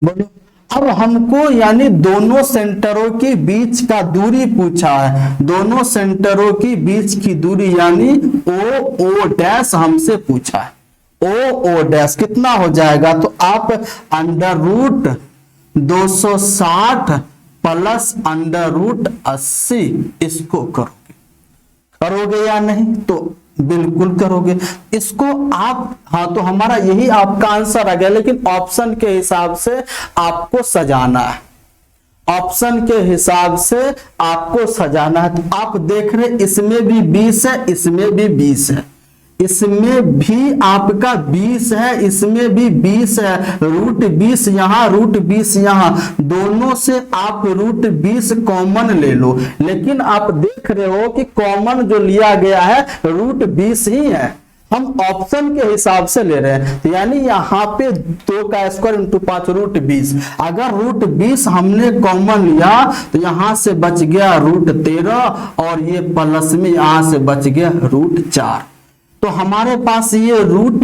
बोलो, अब हमको यानी दोनों सेंटरों के बीच का दूरी पूछा है, दोनों सेंटरों के बीच की दूरी यानी O' हमसे पूछा है। O' कितना हो जाएगा, तो आप √260 प्लस √80 इसको करोगे या नहीं, तो बिल्कुल करोगे इसको आप। हाँ, तो हमारा यही आपका आंसर आ गया, लेकिन ऑप्शन के हिसाब से आपको सजाना है, ऑप्शन के हिसाब से आपको सजाना है। तो आप देख रहे इसमें भी 20 है, इसमें भी 20 है, इसमें भी आपका 20 है, इसमें भी 20 है, रूट 20 यहाँ, रूट 20 यहाँ, दोनों से आप रूट 20 कॉमन ले लो। लेकिन आप देख रहे हो कि कॉमन जो लिया गया है रूट 20 ही है, हम ऑप्शन के हिसाब से ले रहे हैं। तो यानी यहाँ पे 2 का स्क्वायर इंटू 5 रूट 20। अगर रूट 20 हमने कॉमन लिया तो यहां से बच गया रूट 13 और ये प्लस में यहां से बच गया रूट 4। तो हमारे पास ये रूट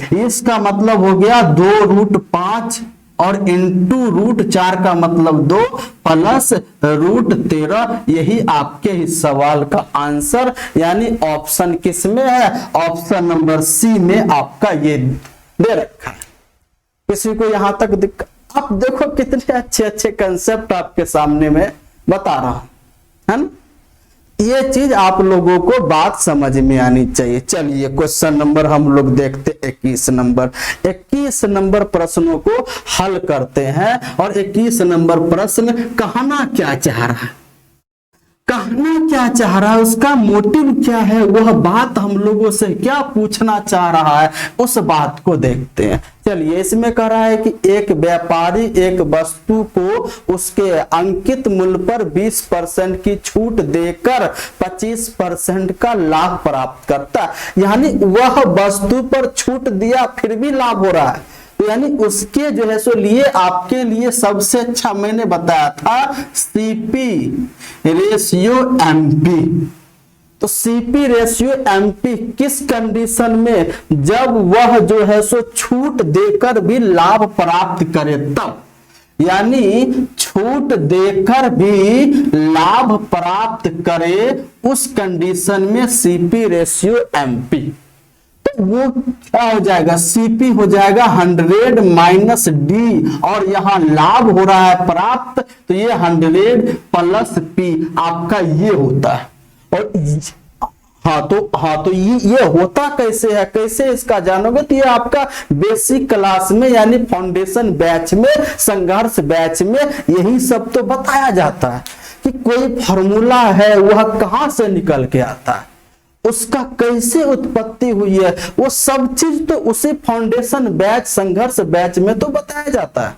20 का मतलब हो गया 2 रूट 5 और इंटू रूट 4 का मतलब 2 प्लस रूट 13। यही आपके इस सवाल का आंसर, यानी ऑप्शन किस में है, ऑप्शन नंबर सी में आपका ये दे रखा है। किसी को यहां तक दिक्कत? आप देखो कितने अच्छे अच्छे कंसेप्ट आपके सामने में बता रहा हूं, है ना। ये चीज आप लोगों को बात समझ में आनी चाहिए। चलिए क्वेश्चन नंबर हम लोग देखते 21 नंबर। 21 नंबर प्रश्नों को हल करते हैं। और 21 नंबर प्रश्न कहना क्या चाह रहा है, कहना क्या चाह रहा है, उसका मोटिव क्या है, वह बात हम लोगों से क्या पूछना चाह रहा है, उस बात को देखते हैं। चलिए इसमें कह रहा है कि एक व्यापारी एक वस्तु को उसके अंकित मूल्य पर 20% की छूट देकर 25% का लाभ प्राप्त करता है। यानी वह वस्तु पर छूट दिया फिर भी लाभ हो रहा है, यानी उसके जो है सो लिए आपके लिए सबसे अच्छा मैंने बताया था सीपी रेशियो एमपी। तो सीपी रेशियो एमपी किस कंडीशन में, जब वह जो है सो छूट देकर भी लाभ प्राप्त करे तब, यानी छूट देकर भी लाभ प्राप्त करे उस कंडीशन में सीपी रेशियो एमपी। वो क्या हो जाएगा, सीपी हो जाएगा 100 माइनस डी, और यहां लाभ हो रहा है प्राप्त, तो ये 100 प्लस पी आपका ये होता है। और हाँ तो ये होता कैसे है, कैसे इसका जानोगे, तो ये आपका बेसिक क्लास में यानी फाउंडेशन बैच में, संघर्ष बैच में यही सब तो बताया जाता है कि कोई फॉर्मूला है वह कहां से निकल के आता है, उसका कैसे उत्पत्ति हुई है, वो सब चीज तो उसी फाउंडेशन बैच, संघर्ष बैच में तो बताया जाता है।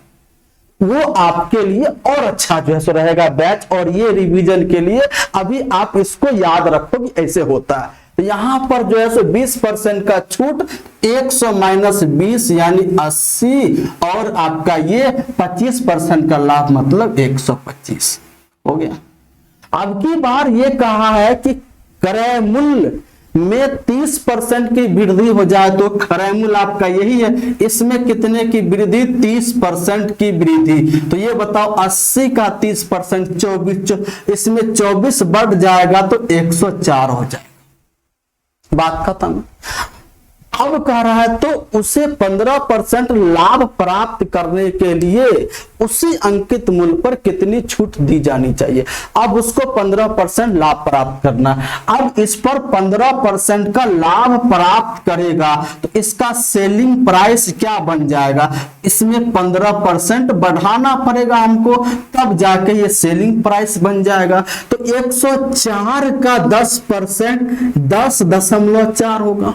वो आपके लिए और अच्छा जो है सो रहेगा बैच। और ये रिवीजन के लिए अभी आप इसको याद रखो कि ऐसे होता है। तो यहां पर जो है सो 20% का छूट, 100 माइनस 20 यानी 80, और आपका ये 25% का लाभ मतलब 125 हो गया। अब की बार ये कहा है कि क्रय मूल्य में 30% की वृद्धि हो जाए, तो क्रय मूल्य आपका यही है, इसमें कितने की वृद्धि, 30% की वृद्धि। तो ये बताओ 80 का 30% 24, इसमें 24 बढ़ जाएगा तो 104 हो जाएगा, बात खत्म। अब कह रहा है तो उसे 15% लाभ प्राप्त करने के लिए उसी अंकित मूल्य पर कितनी छूट दी जानी चाहिए। अब उसको 15% लाभ प्राप्त करना, अब इस पर 15% का लाभ प्राप्त करेगा तो इसका सेलिंग प्राइस क्या बन जाएगा, इसमें 15% बढ़ाना पड़ेगा हमको, तब जाके ये सेलिंग प्राइस बन जाएगा। तो 104 का 10% 10.4 होगा,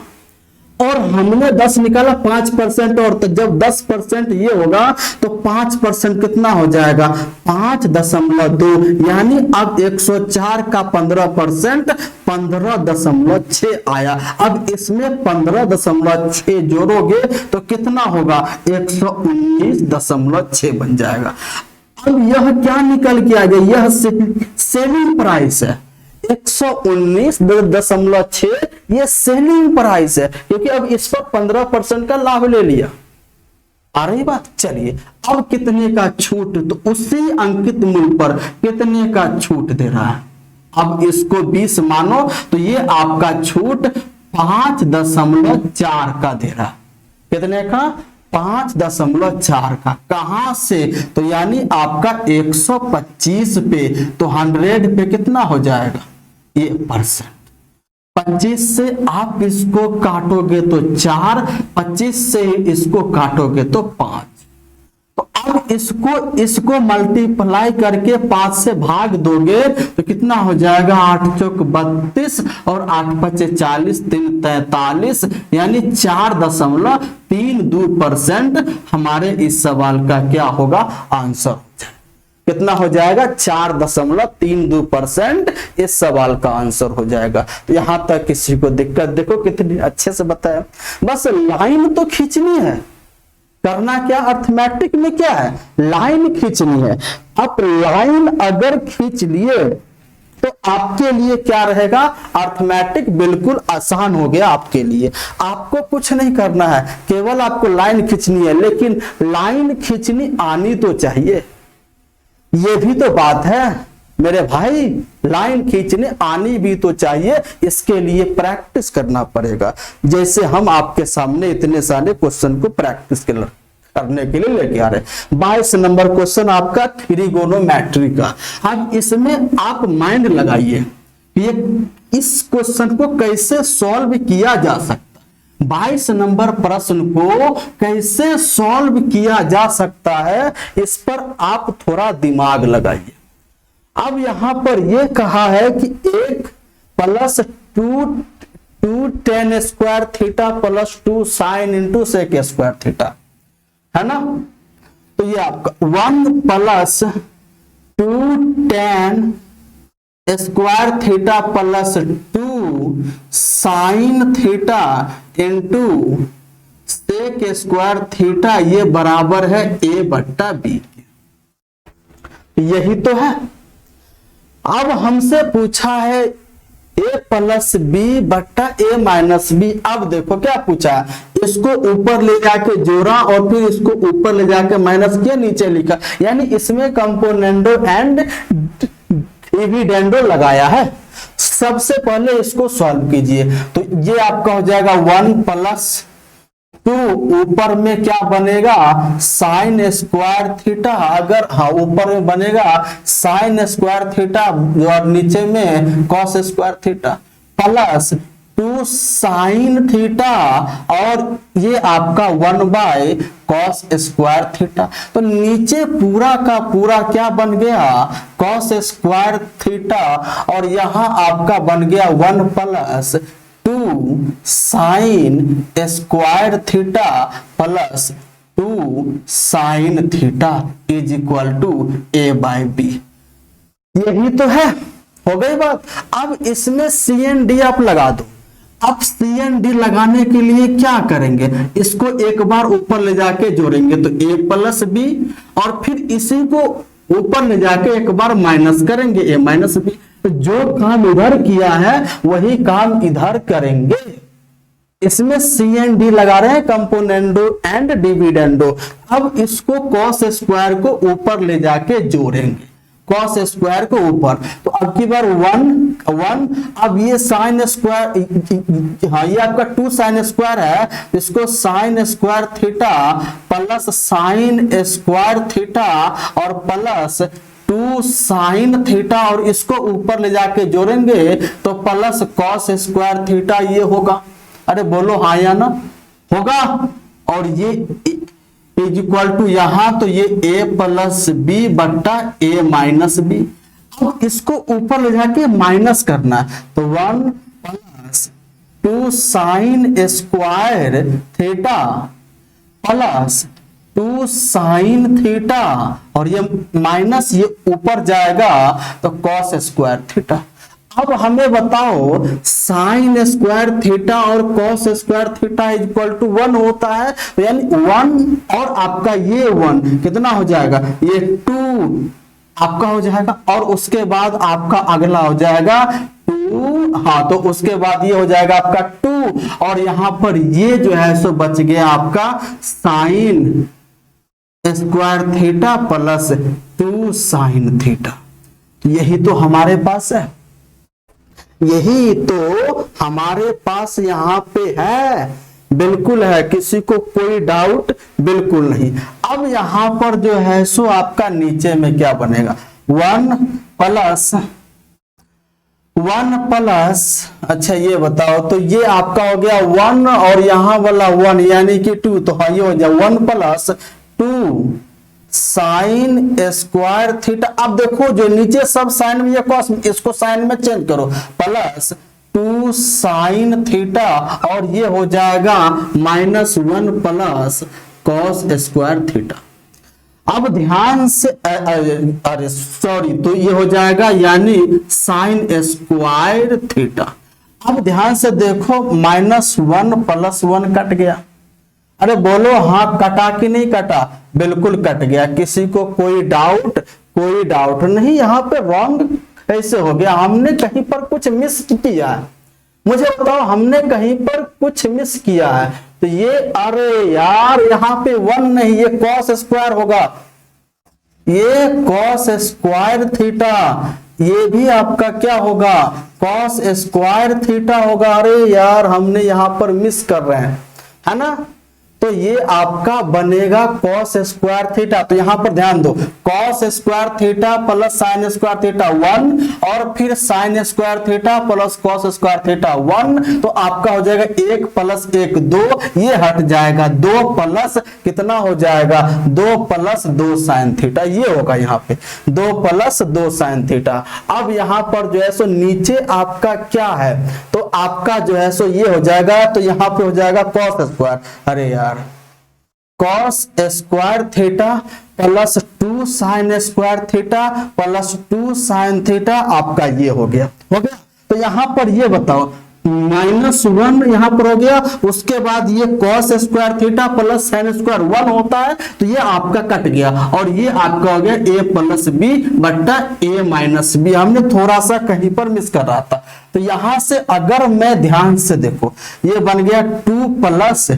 और हमने 10 निकाला 5%, और तो जब 10% ये होगा तो 5% कितना हो जाएगा, 5.2, यानी अब 104 का 15% 15.6 आया। अब इसमें 15.6 जोड़ोगे तो कितना होगा, 119.6 बन जाएगा। अब यह क्या निकल के आ गया, यह सेलिंग प्राइस है 119.6, ये सेलिंग प्राइस है, क्योंकि अब इस पर 15% का लाभ ले लिया। आ रही बात। चलिए अब कितने का छूट, तो उसी अंकित मूल्य पर कितने का छूट दे रहा है। अब इसको 20 मानो तो ये आपका छूट 5.4 का दे रहा है, कितने का, 5.4 का। कहां से, तो यानी आपका 125 पे, तो 100 पे कितना हो जाएगा, ये %। 25 से आप इसको काटोगे तो 4, 25 से इसको काटोगे तो 5। तो अब इसको मल्टीप्लाई करके 5 से भाग दोगे तो कितना हो जाएगा, 8 चौक 32 और 8 पचे 40, 3 43, यानी 4.32% हमारे इस सवाल का क्या होगा, आंसर। कितना हो जाएगा, 4.32% इस सवाल का आंसर हो जाएगा। यहां तक किसी को दिक्कत, देखो कितनी अच्छे से बताया। बस लाइन तो खींचनी है, करना क्या, अर्थमेटिक में क्या है, लाइन खींचनी है। अब लाइन अगर खींच लिए तो आपके लिए क्या रहेगा, अर्थमेटिक बिल्कुल आसान हो गया आपके लिए। आपको कुछ नहीं करना है, केवल आपको लाइन खींचनी है, लेकिन लाइन खींचनी आनी तो चाहिए। ये भी तो बात है मेरे भाई, लाइन खींचने आनी भी तो चाहिए, इसके लिए प्रैक्टिस करना पड़ेगा। जैसे हम आपके सामने इतने सारे क्वेश्चन को प्रैक्टिस करने के लिए लेके आ रहे। 22 नंबर क्वेश्चन आपका ट्रिगोनोमेट्री का। अब इसमें आप माइंड लगाइए ये इस क्वेश्चन को कैसे सॉल्व किया जा सकता, 22 नंबर प्रश्न को कैसे सॉल्व किया जा सकता है, इस पर आप थोड़ा दिमाग लगाइए। अब यहां पर यह कहा है कि 1 + 2 tan square theta + 2 sin into sec square theta, है ना। तो ये आपका 1 + 2 tan स्क्वायर थीटा + 2 sin थीटा इंटू सेक स्क्वायर थीटा, ये बराबर है a/b के। यही तो है। अब हमसे पूछा है a + b/a-b। अब देखो क्या पूछा है, इसको ऊपर ले जाके जोड़ा और फिर इसको ऊपर ले जाके माइनस किया, नीचे लिखा, यानी इसमें कंपोनेंडो एंड डिविडेंडो लगाया है। सबसे पहले इसको सॉल्व कीजिए, तो ये आपका हो जाएगा 1 + 2, ऊपर में क्या बनेगा, साइन स्क्वायर थीटा, अगर हाँ ऊपर में बनेगा साइन स्क्वायर थीटा और नीचे में cos square theta + 2 sine theta, और ये आपका 1/कॉस स्क्वायर थीटा। तो नीचे पूरा का पूरा क्या बन गया, कॉस स्क्वायर थीटा, और यहां आपका बन गया 1 + 2 sine square theta + 2 sine theta = a/b। यही तो है, हो गई बात। अब इसमें CND आप लगा दो। अब CND लगाने के लिए क्या करेंगे, इसको एक बार ऊपर ले जाके जोड़ेंगे तो a + b, और फिर इसी को ऊपर ले जाके एक बार माइनस करेंगे a - b। तो जो काम इधर किया है वही काम इधर करेंगे। इसमें CND लगा रहे हैं, कंपोनेंडो एंड डिविडेंडो। अब इसको कॉस स्क्वायर को ऊपर ले जाके जोड़ेंगे, कॉस स्क्वायर को ऊपर, तो अब की बार 1 अब ये साइन स्क्वायर, हाँ ये आपका 2 साइन स्क्वायर है, इसको sine square theta + sine square theta और प्लस 2 साइन थीटा, और इसको ऊपर ले जाके जोड़ेंगे तो प्लस कॉस स्क्वायर थीटा ये होगा। अरे बोलो हाँ या ना, होगा। और ये = यहां तो ये a + b/a - b। अब इसको ऊपर ले जाके माइनस करना, तो 1 + 2 sine square theta + 2 sine theta, और ये माइनस ये ऊपर जाएगा तो कॉस स्क्वायर थीटा। अब हमें बताओ साइन स्क्वायर थीटा और कॉस स्क्वायर थीटा = 1 होता है, यानी 1 और आपका ये 1 कितना हो जाएगा, ये 2 आपका हो जाएगा, और उसके बाद आपका अगला हो जाएगा 2, हाँ तो उसके बाद ये हो जाएगा आपका 2, और यहां पर ये जो है सो बच गया आपका sine square theta + 2 sine theta. यही तो हमारे पास है, यही तो हमारे पास यहाँ पे है, बिल्कुल है, किसी को कोई डाउट बिल्कुल नहीं। अब यहाँ पर जो है सो आपका नीचे में क्या बनेगा, 1 प्लस, अच्छा ये बताओ, तो ये आपका हो गया 1 और यहाँ वाला 1 यानी कि 2, तो हाँ ये हो जाए 1 + 2 साइन स्क्वायर थीटा। अब देखो जो नीचे सब साइन में ये कॉस, इसको साइन में चेंज करो, प्लस 2 साइन थीटा और ये हो जाएगा -1 प्लस कॉस स्क्वायर थीटा। अब ध्यान से अरे सॉरी, तो ये हो जाएगा यानी साइन स्क्वायर थीटा। अब ध्यान से देखो -1 प्लस 1 कट गया। अरे बोलो हाँ कटा कि नहीं कटा? बिल्कुल कट गया। किसी को कोई डाउट? कोई डाउट नहीं। यहाँ पे रॉन्ग कैसे हो गया? हमने कहीं पर कुछ मिस किया है। मुझे बताओ हमने कहीं पर कुछ मिस किया है तो ये, अरे यार यहाँ पे 1 नहीं, ये कॉस स्क्वायर होगा, ये कॉस स्क्वायर थीटा, ये भी आपका क्या होगा? कॉस स्क्वायर थीटा होगा। अरे यार हमने यहाँ पर मिस कर रहे हैं, है ना? तो ये आपका बनेगा कॉस स्क्वायर थीटा। तो यहां पर ध्यान दो, cos square theta plus sine square theta 1 और फिर sine square theta plus cos square theta 1, तो आपका हो जाएगा 1 प्लस 1 2, ये हट जाएगा 2 प्लस कितना हो जाएगा? 2 प्लस 2 साइन थीटा, ये होगा यहाँ पे 2 प्लस 2 साइन थीटा। अब यहाँ पर जो है सो नीचे आपका क्या है? तो आपका जो है सो ये हो जाएगा, तो यहाँ पे हो जाएगा कॉस स्क्वायर, अरे यार cos square theta plus 2 sine square theta plus 2 sine theta, आपका ये हो गया। तो यहां पर ये बताओ -1 यहां पर हो गया, उसके बाद ये cos square theta plus sine square 1 होता है, तो ये आपका कट गया और ये आपका हो गया a प्लस बी बट्टा a माइनस बी। हमने थोड़ा सा कहीं पर मिस कर रहा था। तो यहां से अगर मैं ध्यान से देखो, ये बन गया 2 प्लस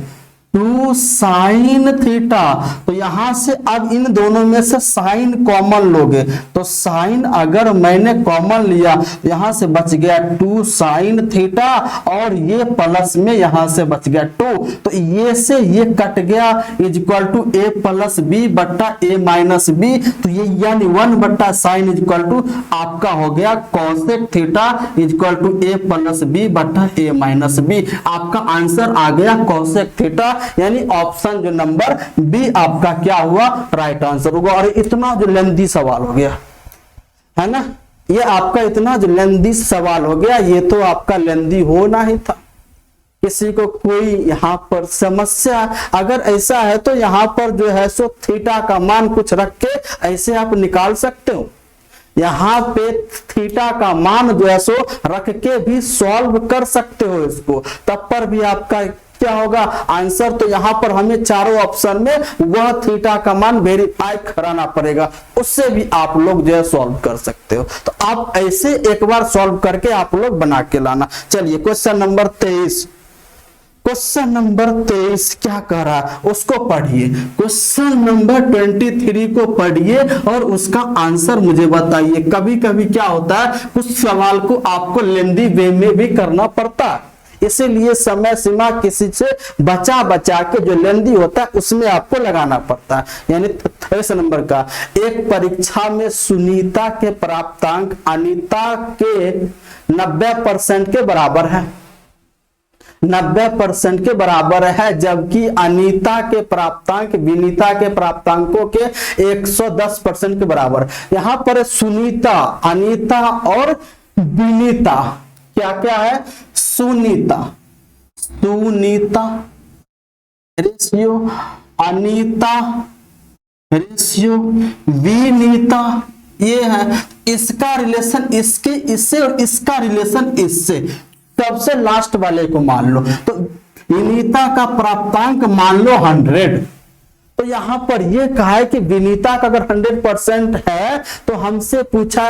2 साइन थीटा। तो यहां से अब इन दोनों में से साइन कॉमन लोगे, तो साइन अगर मैंने कॉमन लिया, यहां से बच गया 2 साइन थीटा और ये प्लस में यहां से बच गया 2, तो ये से ये कट गया is equal to a plus b बट्टा a माइनस बी। तो ये यानी 1 बट्टा साइन इज इक्वल टू आपका हो गया cosec theta is equal to a plus b बट्टा a माइनस बी। आपका आंसर आ गया कॉसेक थीटा, यानी ऑप्शन जो नंबर बी आपका क्या हुआ? राइट आंसर होगा। और इतना जो लेंदी सवाल हो गया है ना, ये आपका इतना जो लेंदी सवाल हो गया, ये तो आपका लेंदी होना ही था। किसी को कोई यहाँ पर समस्या अगर ऐसा है तो यहाँ पर जो है सो थीटा का मान कुछ रख के ऐसे आप निकाल सकते हो। यहाँ पे थीटा का मान जो है सो रख के भी सॉल्व कर सकते हो इसको, तब पर भी आपका क्या होगा आंसर? तो यहां पर हमें चारों ऑप्शन में वह थीटा का मान वेरीफाई कराना पड़ेगा, उससे भी आप लोग जो है सॉल्व कर सकते हो। तो आप ऐसे एक बार सॉल्व करके आप लोग बना के लाना। चलिए क्वेश्चन नंबर 23, क्वेश्चन नंबर 23 क्या कह रहा है उसको पढ़िए। क्वेश्चन नंबर 23 को पढ़िए और उसका आंसर मुझे बताइए। कभी कभी क्या होता है, कुछ सवाल को आपको लेंदी वे में भी करना पड़ता है, इसीलिए समय सीमा किसी से बचा बचा के जो लेंदी होता है उसमें आपको लगाना पड़ता है। यानी 23 नंबर का, एक परीक्षा में सुनीता के प्राप्तांक अनीता के 90% के बराबर है, 90% के बराबर है, जबकि अनीता के प्राप्तांक विनीता के प्राप्तांकों के 110% के बराबर। यहां पर सुनीता, अनीता और विनीता क्या क्या है? सुनीता, सुनीता रेशियो, अनीता रेशियो, विनीता, ये है इसका रिलेशन इसके इससे और इसका रिलेशन इससे। सबसे लास्ट वाले को मान लो, तो विनीता का प्राप्तांक मान लो 100। तो यहां पर ये कहा है कि विनीता का अगर 100% है तो हमसे पूछा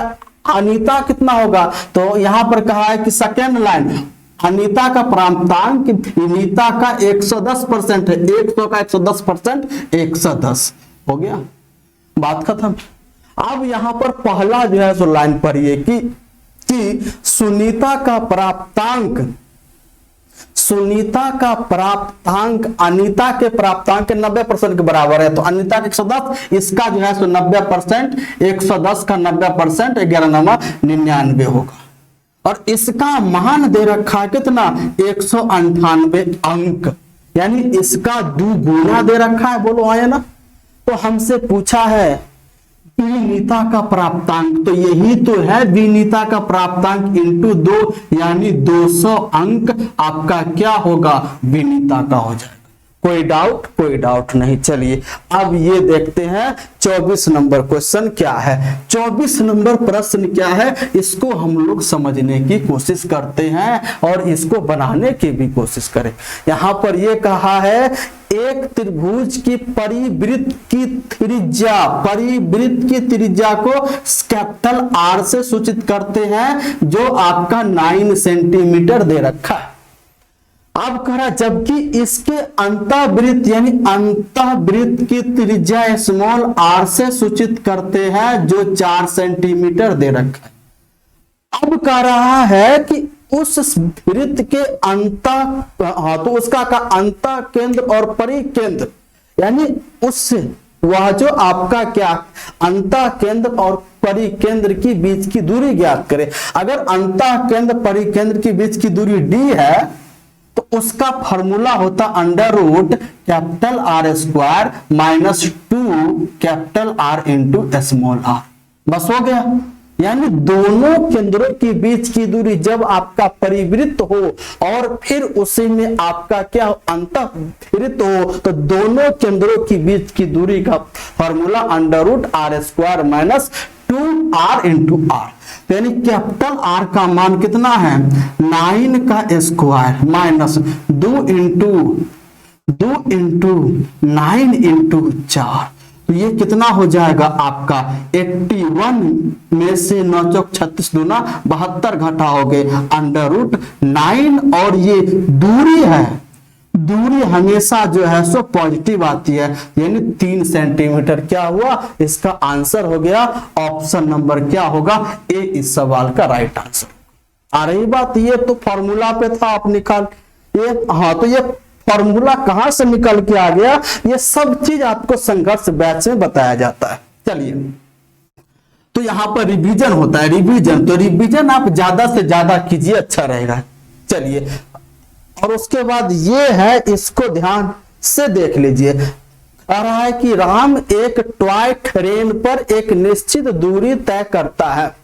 अनीता कितना होगा, तो यहां पर कहा है कि सेकेंड लाइन अनीता का प्राप्तांक विनीता का 110% है, 100 का 110% 110 हो गया, बात खत्म। अब यहां पर पहला जो है सो लाइन पढ़िए कि सुनीता का प्राप्तांक, सुनीता का प्राप्तांक अनीता के प्राप्तांक के 90% के बराबर है। तो अनीता का 110, इसका जो है सो 90%, 110 का 90% 11×99 होगा। और इसका मान दे रखा कितना? 198 अंक, यानी इसका 2 गुना दे रखा है। बोलो आए ना, तो हमसे पूछा है विनीता का प्राप्तांक, तो यही तो है विनीता का प्राप्तांक इंटू 2, यानी 200 अंक आपका क्या होगा, विनीता का हो जाएगा। कोई डाउट? कोई डाउट नहीं। चलिए अब ये देखते हैं 24 नंबर क्वेश्चन क्या है। 24 नंबर प्रश्न क्या है, इसको हम लोग समझने की कोशिश करते हैं और इसको बनाने की भी कोशिश करें। यहां पर ये कहा है एक त्रिभुज की परिवृत्त की त्रिज्या को कैपिटल आर से सूचित करते हैं, जो आपका 9 सेंटीमीटर दे रखा है। अब कह रहा जबकि इसके अंतःवृत्त यानी अंतःवृत्त की त्रिज्या स्मॉल आर से सूचित करते हैं, जो 4 सेंटीमीटर दे रखा है। अब कह रहा है कि उस वृत्त के तो उसका का अंत केंद्र और परिकेंद्र, यानी उससे वह जो आपका क्या अंत केंद्र और परिकेंद्र की बीच की दूरी ज्ञात करे। अगर अंत केंद्र परिकेंद्र की बीच की दूरी d है तो उसका फॉर्मूला होता under root capital r square minus 2 capital r into small r. बस हो गया। यानी दोनों केंद्रों के बीच की दूरी जब आपका परिवृत्त हो और फिर उसी में आपका क्या अंतःवृत्त हो, तो दोनों केंद्रों के बीच की दूरी का formula under root r square minus 2r into r. यानी कैपिटल आर का मान कितना है, 9 का स्क्वायर माइनस 2 इंटू 9 इंटू 4, तो ये कितना हो जाएगा आपका 81 में से 9 चौक 36 दूना 72 घटाओगे अंडर रूट 9, और ये दूरी है, दूरी हमेशा जो है सो पॉजिटिव आती है, यानी 3 सेंटीमीटर क्या हुआ, इसका आंसर हो गया ऑप्शन नंबर क्या होगा, ए इस सवाल का राइट आंसर। आ रही बात, ये तो फॉर्मूला पे था आप निकाल ये, हाँ तो ये फॉर्मूला कहां से निकल के आ गया, ये सब चीज आपको संघर्ष बैच में बताया जाता है। चलिए तो यहां पर रिवीजन होता है, रिवीजन, तो रिवीजन आप ज्यादा से ज्यादा कीजिए, अच्छा रहेगा। चलिए और उसके बाद ये है, इसको ध्यान से देख लीजिए। कह रहा है कि राम एक टॉय ट्रेन पर एक निश्चित दूरी तय करता है।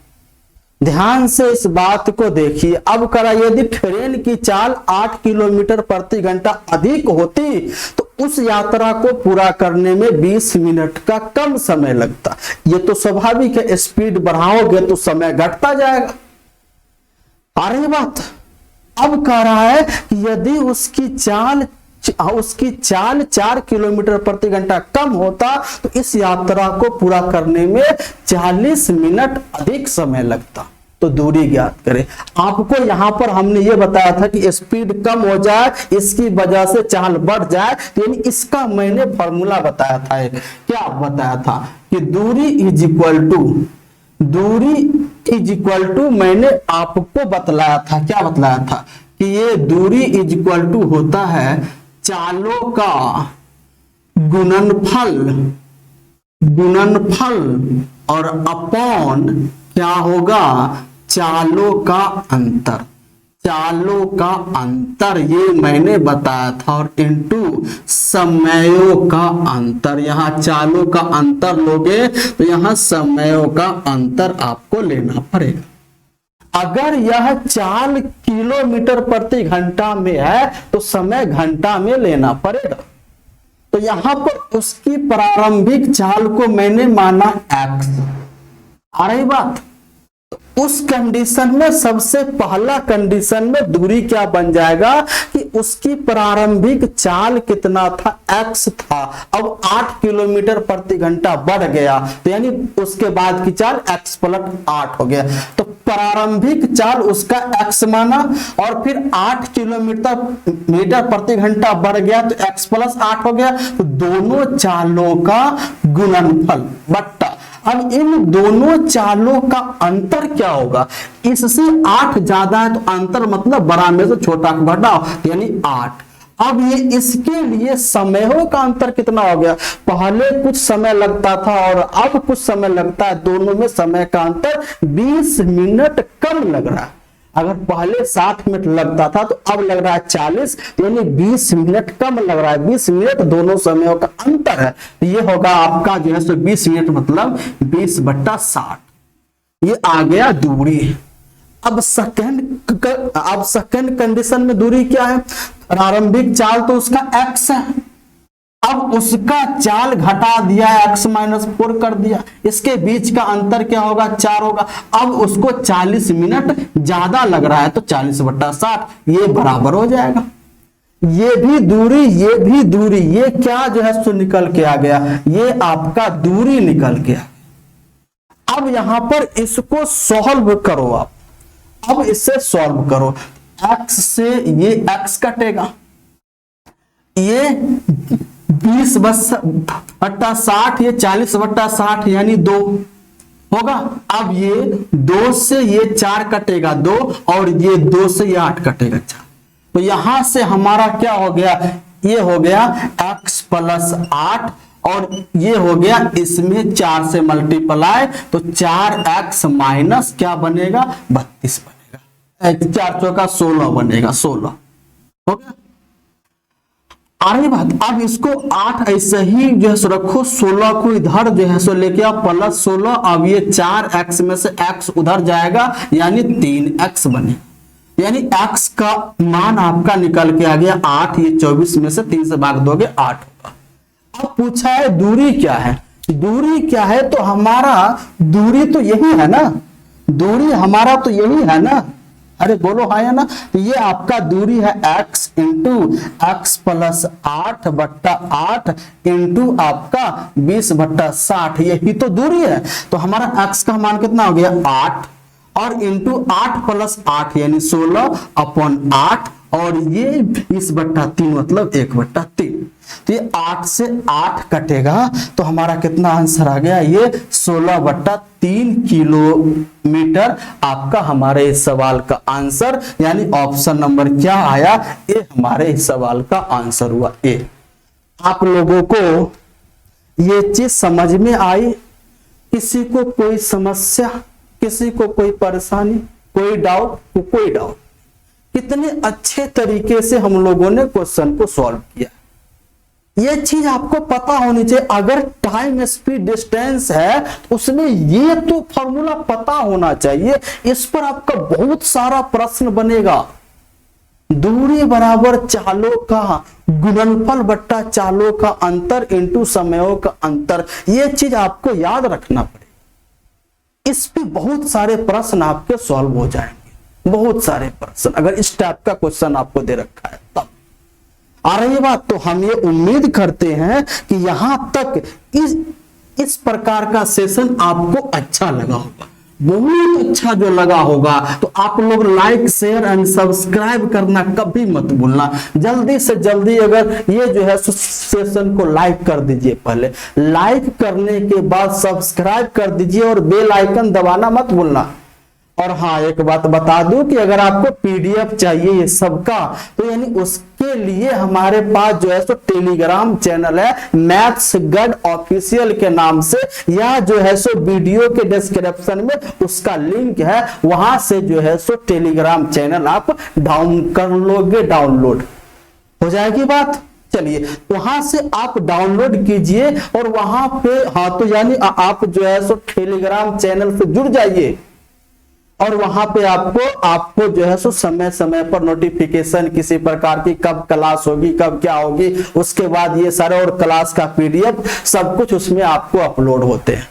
ध्यान से इस बात को देखिए। अब करा यदि ट्रेन की चाल 8 किलोमीटर प्रति घंटा अधिक होती तो उस यात्रा को पूरा करने में 20 मिनट का कम समय लगता। ये तो स्वाभाविक है, स्पीड बढ़ाओगे तो समय घटता जाएगा। आ रही बात। अब कह रहा है कि यदि उसकी चाल 4 किलोमीटर प्रति घंटा कम होता तो इस यात्रा को पूरा करने में 40 मिनट अधिक समय लगता। तो दूरी ज्ञात करें। आपको यहां पर हमने ये बताया था कि स्पीड कम हो जाए, इसकी वजह से चाल बढ़ जाए, तो यानी इसका मैंने फॉर्मूला बताया था। क्या बताया था कि दूरी इज इक्वल टू मैंने आपको बतलाया था, क्या बतलाया था कि ये दूरी इज इक्वल टू होता है चालों का गुणनफल और अपॉन क्या होगा, चालों का अंतर, ये मैंने बताया था, और इनटू समयों का अंतर। यहां चालों का अंतर लोगे तो यहां समयों का अंतर आपको लेना पड़ेगा। अगर यह चाल किलोमीटर प्रति घंटा में है तो समय घंटा में लेना पड़ेगा। तो यहां पर उसकी प्रारंभिक चाल को मैंने माना x। आ रही बात। तो उस कंडीशन में सबसे पहला कंडीशन में दूरी क्या बन जाएगा कि उसकी प्रारंभिक चाल कितना था, x था। अब 8 किलोमीटर प्रति घंटा बढ़ गया, तो यानी उसके बाद की चाल x प्लस 8 हो गया। तो प्रारंभिक चाल उसका x माना और फिर 8 किलोमीटर प्रति घंटा बढ़ गया तो x प्लस 8 हो गया। तो दोनों चालों का गुणनफल बट्टा। अब इन दोनों चालों का अंतर क्या होगा, इससे 8 ज्यादा है तो अंतर मतलब बड़ा में से छोटा को घटाओ, यानी 8। अब ये इसके लिए समयों का अंतर कितना हो गया, पहले कुछ समय लगता था और अब कुछ समय लगता है, दोनों में समय का अंतर 20 मिनट कम लग रहा है। अगर पहले 60 मिनट लगता था तो अब लग रहा है 40, यानी 20 मिनट कम लग रहा है। 20 मिनट दोनों समयों का अंतर है। ये होगा आपका जो है सो 20 मिनट मतलब 20/60। ये आ गया दूरी। अब सेकंड कंडीशन में दूरी क्या है? प्रारंभिक चाल तो उसका x है, अब उसका चाल घटा दिया, x-4 कर दिया, इसके बीच का अंतर क्या होगा? 4 होगा। अब उसको 40 मिनट ज्यादा लग रहा है तो 40/60 ये बराबर हो जाएगा। ये भी दूरी, ये भी दूरी, ये क्या जो है सो निकल के आ गया, ये आपका दूरी निकल के आ गया। अब यहां पर इसको सॉल्व करो आप, अब इसे सॉल्व करो। x से ये x कटेगा, ये 20/60, ये 40/60 यानी 2 होगा। अब ये 2 से ये 4 कटेगा 2, और ये 2 से ये 8 कटेगा 4। तो यहां से हमारा क्या हो गया? ये हो गया x + 8, और ये हो गया इसमें 4 से मल्टीप्लाई, तो 4x माइनस क्या बनेगा? 32 बनेगा। 4 चौका 16 बनेगा, 16 हो गया। आ रही बात। अब इसको 8 ऐसे ही जो है सो रखो, 16 को इधर जो है सो लेके आओ +16। अब ये 4x में से x उधर जाएगा, यानी 3x बने, यानी x का मान आपका निकल के आ गया 8। ये 24 में से 3 से भाग दोगे 8 होगा। अब पूछा है दूरी क्या है? दूरी क्या है? तो हमारा दूरी तो यही है ना, दूरी हमारा तो यही है ना, अरे बोलो हाँ या ना। तो ये आपका दूरी है x × x + 8/8 इंटू आपका 20/60, यही तो दूरी है। तो हमारा x का मान कितना हो गया? 8, और इंटू 8 + 8 यानी 16/8, और ये 20/3 मतलब 1/3। तो ये 8 से 8 कटेगा, तो हमारा कितना आंसर आ गया? ये 16/3 किलोमीटर आपका हमारे इस सवाल का आंसर, यानी ऑप्शन नंबर क्या आया? ये हमारे इस सवाल का आंसर हुआ ए। आप लोगों को ये चीज समझ में आई? किसी को कोई समस्या, किसी को कोई परेशानी, कोई डाउट? कोई डाउट? कितने अच्छे तरीके से हम लोगों ने क्वेश्चन को सॉल्व किया। ये चीज आपको पता होनी चाहिए। अगर टाइम स्पीड डिस्टेंस है तो उसमें ये तो फॉर्मूला पता होना चाहिए। इस पर आपका बहुत सारा प्रश्न बनेगा। दूरी बराबर चालों का गुणनफल बट्टा चालों का अंतर इंटू समयों का अंतर, ये चीज आपको याद रखना पड़ेगा। इस पे बहुत सारे प्रश्न आपके सॉल्व हो जाएंगे, बहुत सारे प्रश्न, अगर इस टाइप का क्वेश्चन आपको दे रखा है तब। आ रही बात? तो हम ये उम्मीद करते हैं कि यहां तक इस प्रकार का सेशन आपको अच्छा लगा होगा, बहुत अच्छा जो लगा होगा। तो आप लोग लाइक, शेयर एंड सब्सक्राइब करना कभी मत भूलना। जल्दी से जल्दी अगर ये जो है सेशन को लाइक कर दीजिए, पहले लाइक करने के बाद सब्सक्राइब कर दीजिए और बेल आइकन दबाना मत भूलना। और हाँ, एक बात बता दूं कि अगर आपको पीडीएफ चाहिए ये सबका, तो यानी उसके लिए हमारे पास जो है सो टेलीग्राम चैनल है मैथ्स गढ़ ऑफिशियल के नाम से, या जो है सो वीडियो के डिस्क्रिप्शन में उसका लिंक है, वहां से जो है सो टेलीग्राम चैनल आप डाउन कर लोगे, डाउनलोड हो जाएगी बात। चलिए वहां से आप डाउनलोड कीजिए और वहां पे हाँ, तो यानी आप जो है सो टेलीग्राम चैनल से जुड़ जाइए, और वहां पे आपको जो है सो समय समय पर नोटिफिकेशन किसी प्रकार की कब क्लास होगी, कब क्या होगी, उसके बाद ये सारे और क्लास का पीडीएफ सब कुछ उसमें आपको अपलोड होते हैं,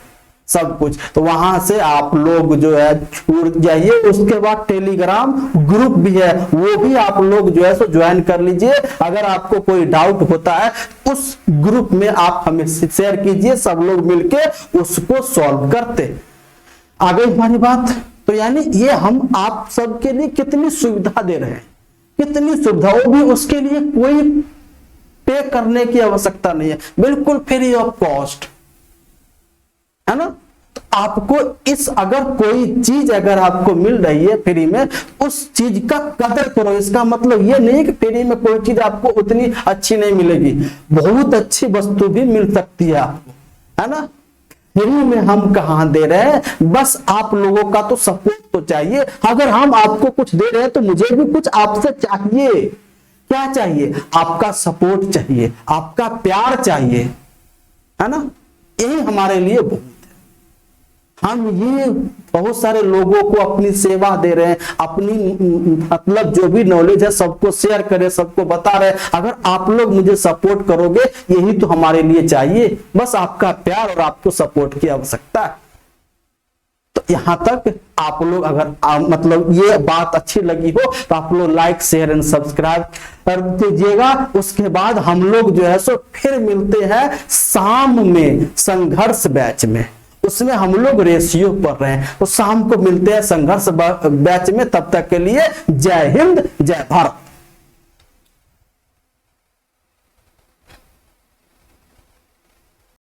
सब कुछ। तो वहां से आप लोग जो है जुड़ जाइए। उसके बाद टेलीग्राम ग्रुप भी है, वो भी आप लोग जो है सो ज्वाइन कर लीजिए। अगर आपको कोई डाउट होता है उस ग्रुप में आप हमें शेयर कीजिए, सब लोग मिलके उसको सॉल्व करते। आ गई हमारी बात? तो यानी ये हम आप सबके लिए कितनी सुविधा दे रहे हैं, कितनी सुविधा, वो भी उसके लिए कोई पे करने की आवश्यकता नहीं है, बिल्कुल फ्री ऑफ कॉस्ट, है ना। तो आपको अगर कोई चीज अगर आपको मिल रही है फ्री में, उस चीज का कदर करो। इसका मतलब ये नहीं कि फ्री में कोई चीज आपको उतनी अच्छी नहीं मिलेगी, बहुत अच्छी वस्तु भी मिल सकती है आपको, है ना। फ्री में हम कहां दे रहे हैं, बस आप लोगों का तो सपोर्ट तो चाहिए। अगर हम आपको कुछ दे रहे हैं तो मुझे भी कुछ आपसे चाहिए। क्या चाहिए? आपका सपोर्ट चाहिए, आपका प्यार चाहिए, है ना। यही हमारे लिए बहुत है। हम ये बहुत सारे लोगों को अपनी सेवा दे रहे हैं, अपनी मतलब जो भी नॉलेज है सबको शेयर करें, सबको बता रहे हैं। अगर आप लोग मुझे सपोर्ट करोगे, यही तो हमारे लिए चाहिए, बस आपका प्यार और आपको सपोर्ट की आवश्यकता है। तो यहां तक आप लोग अगर मतलब ये बात अच्छी लगी हो तो आप लोग लाइक शेयर एंड सब्सक्राइब कर दीजिएगा। उसके बाद हम लोग जो है सो फिर मिलते हैं शाम में संघर्ष बैच में, उसमें हम लोग रेशियो पढ़ रहे हैं। तो शाम को मिलते हैं संघर्ष बैच में। तब तक के लिए जय हिंद, जय भारत।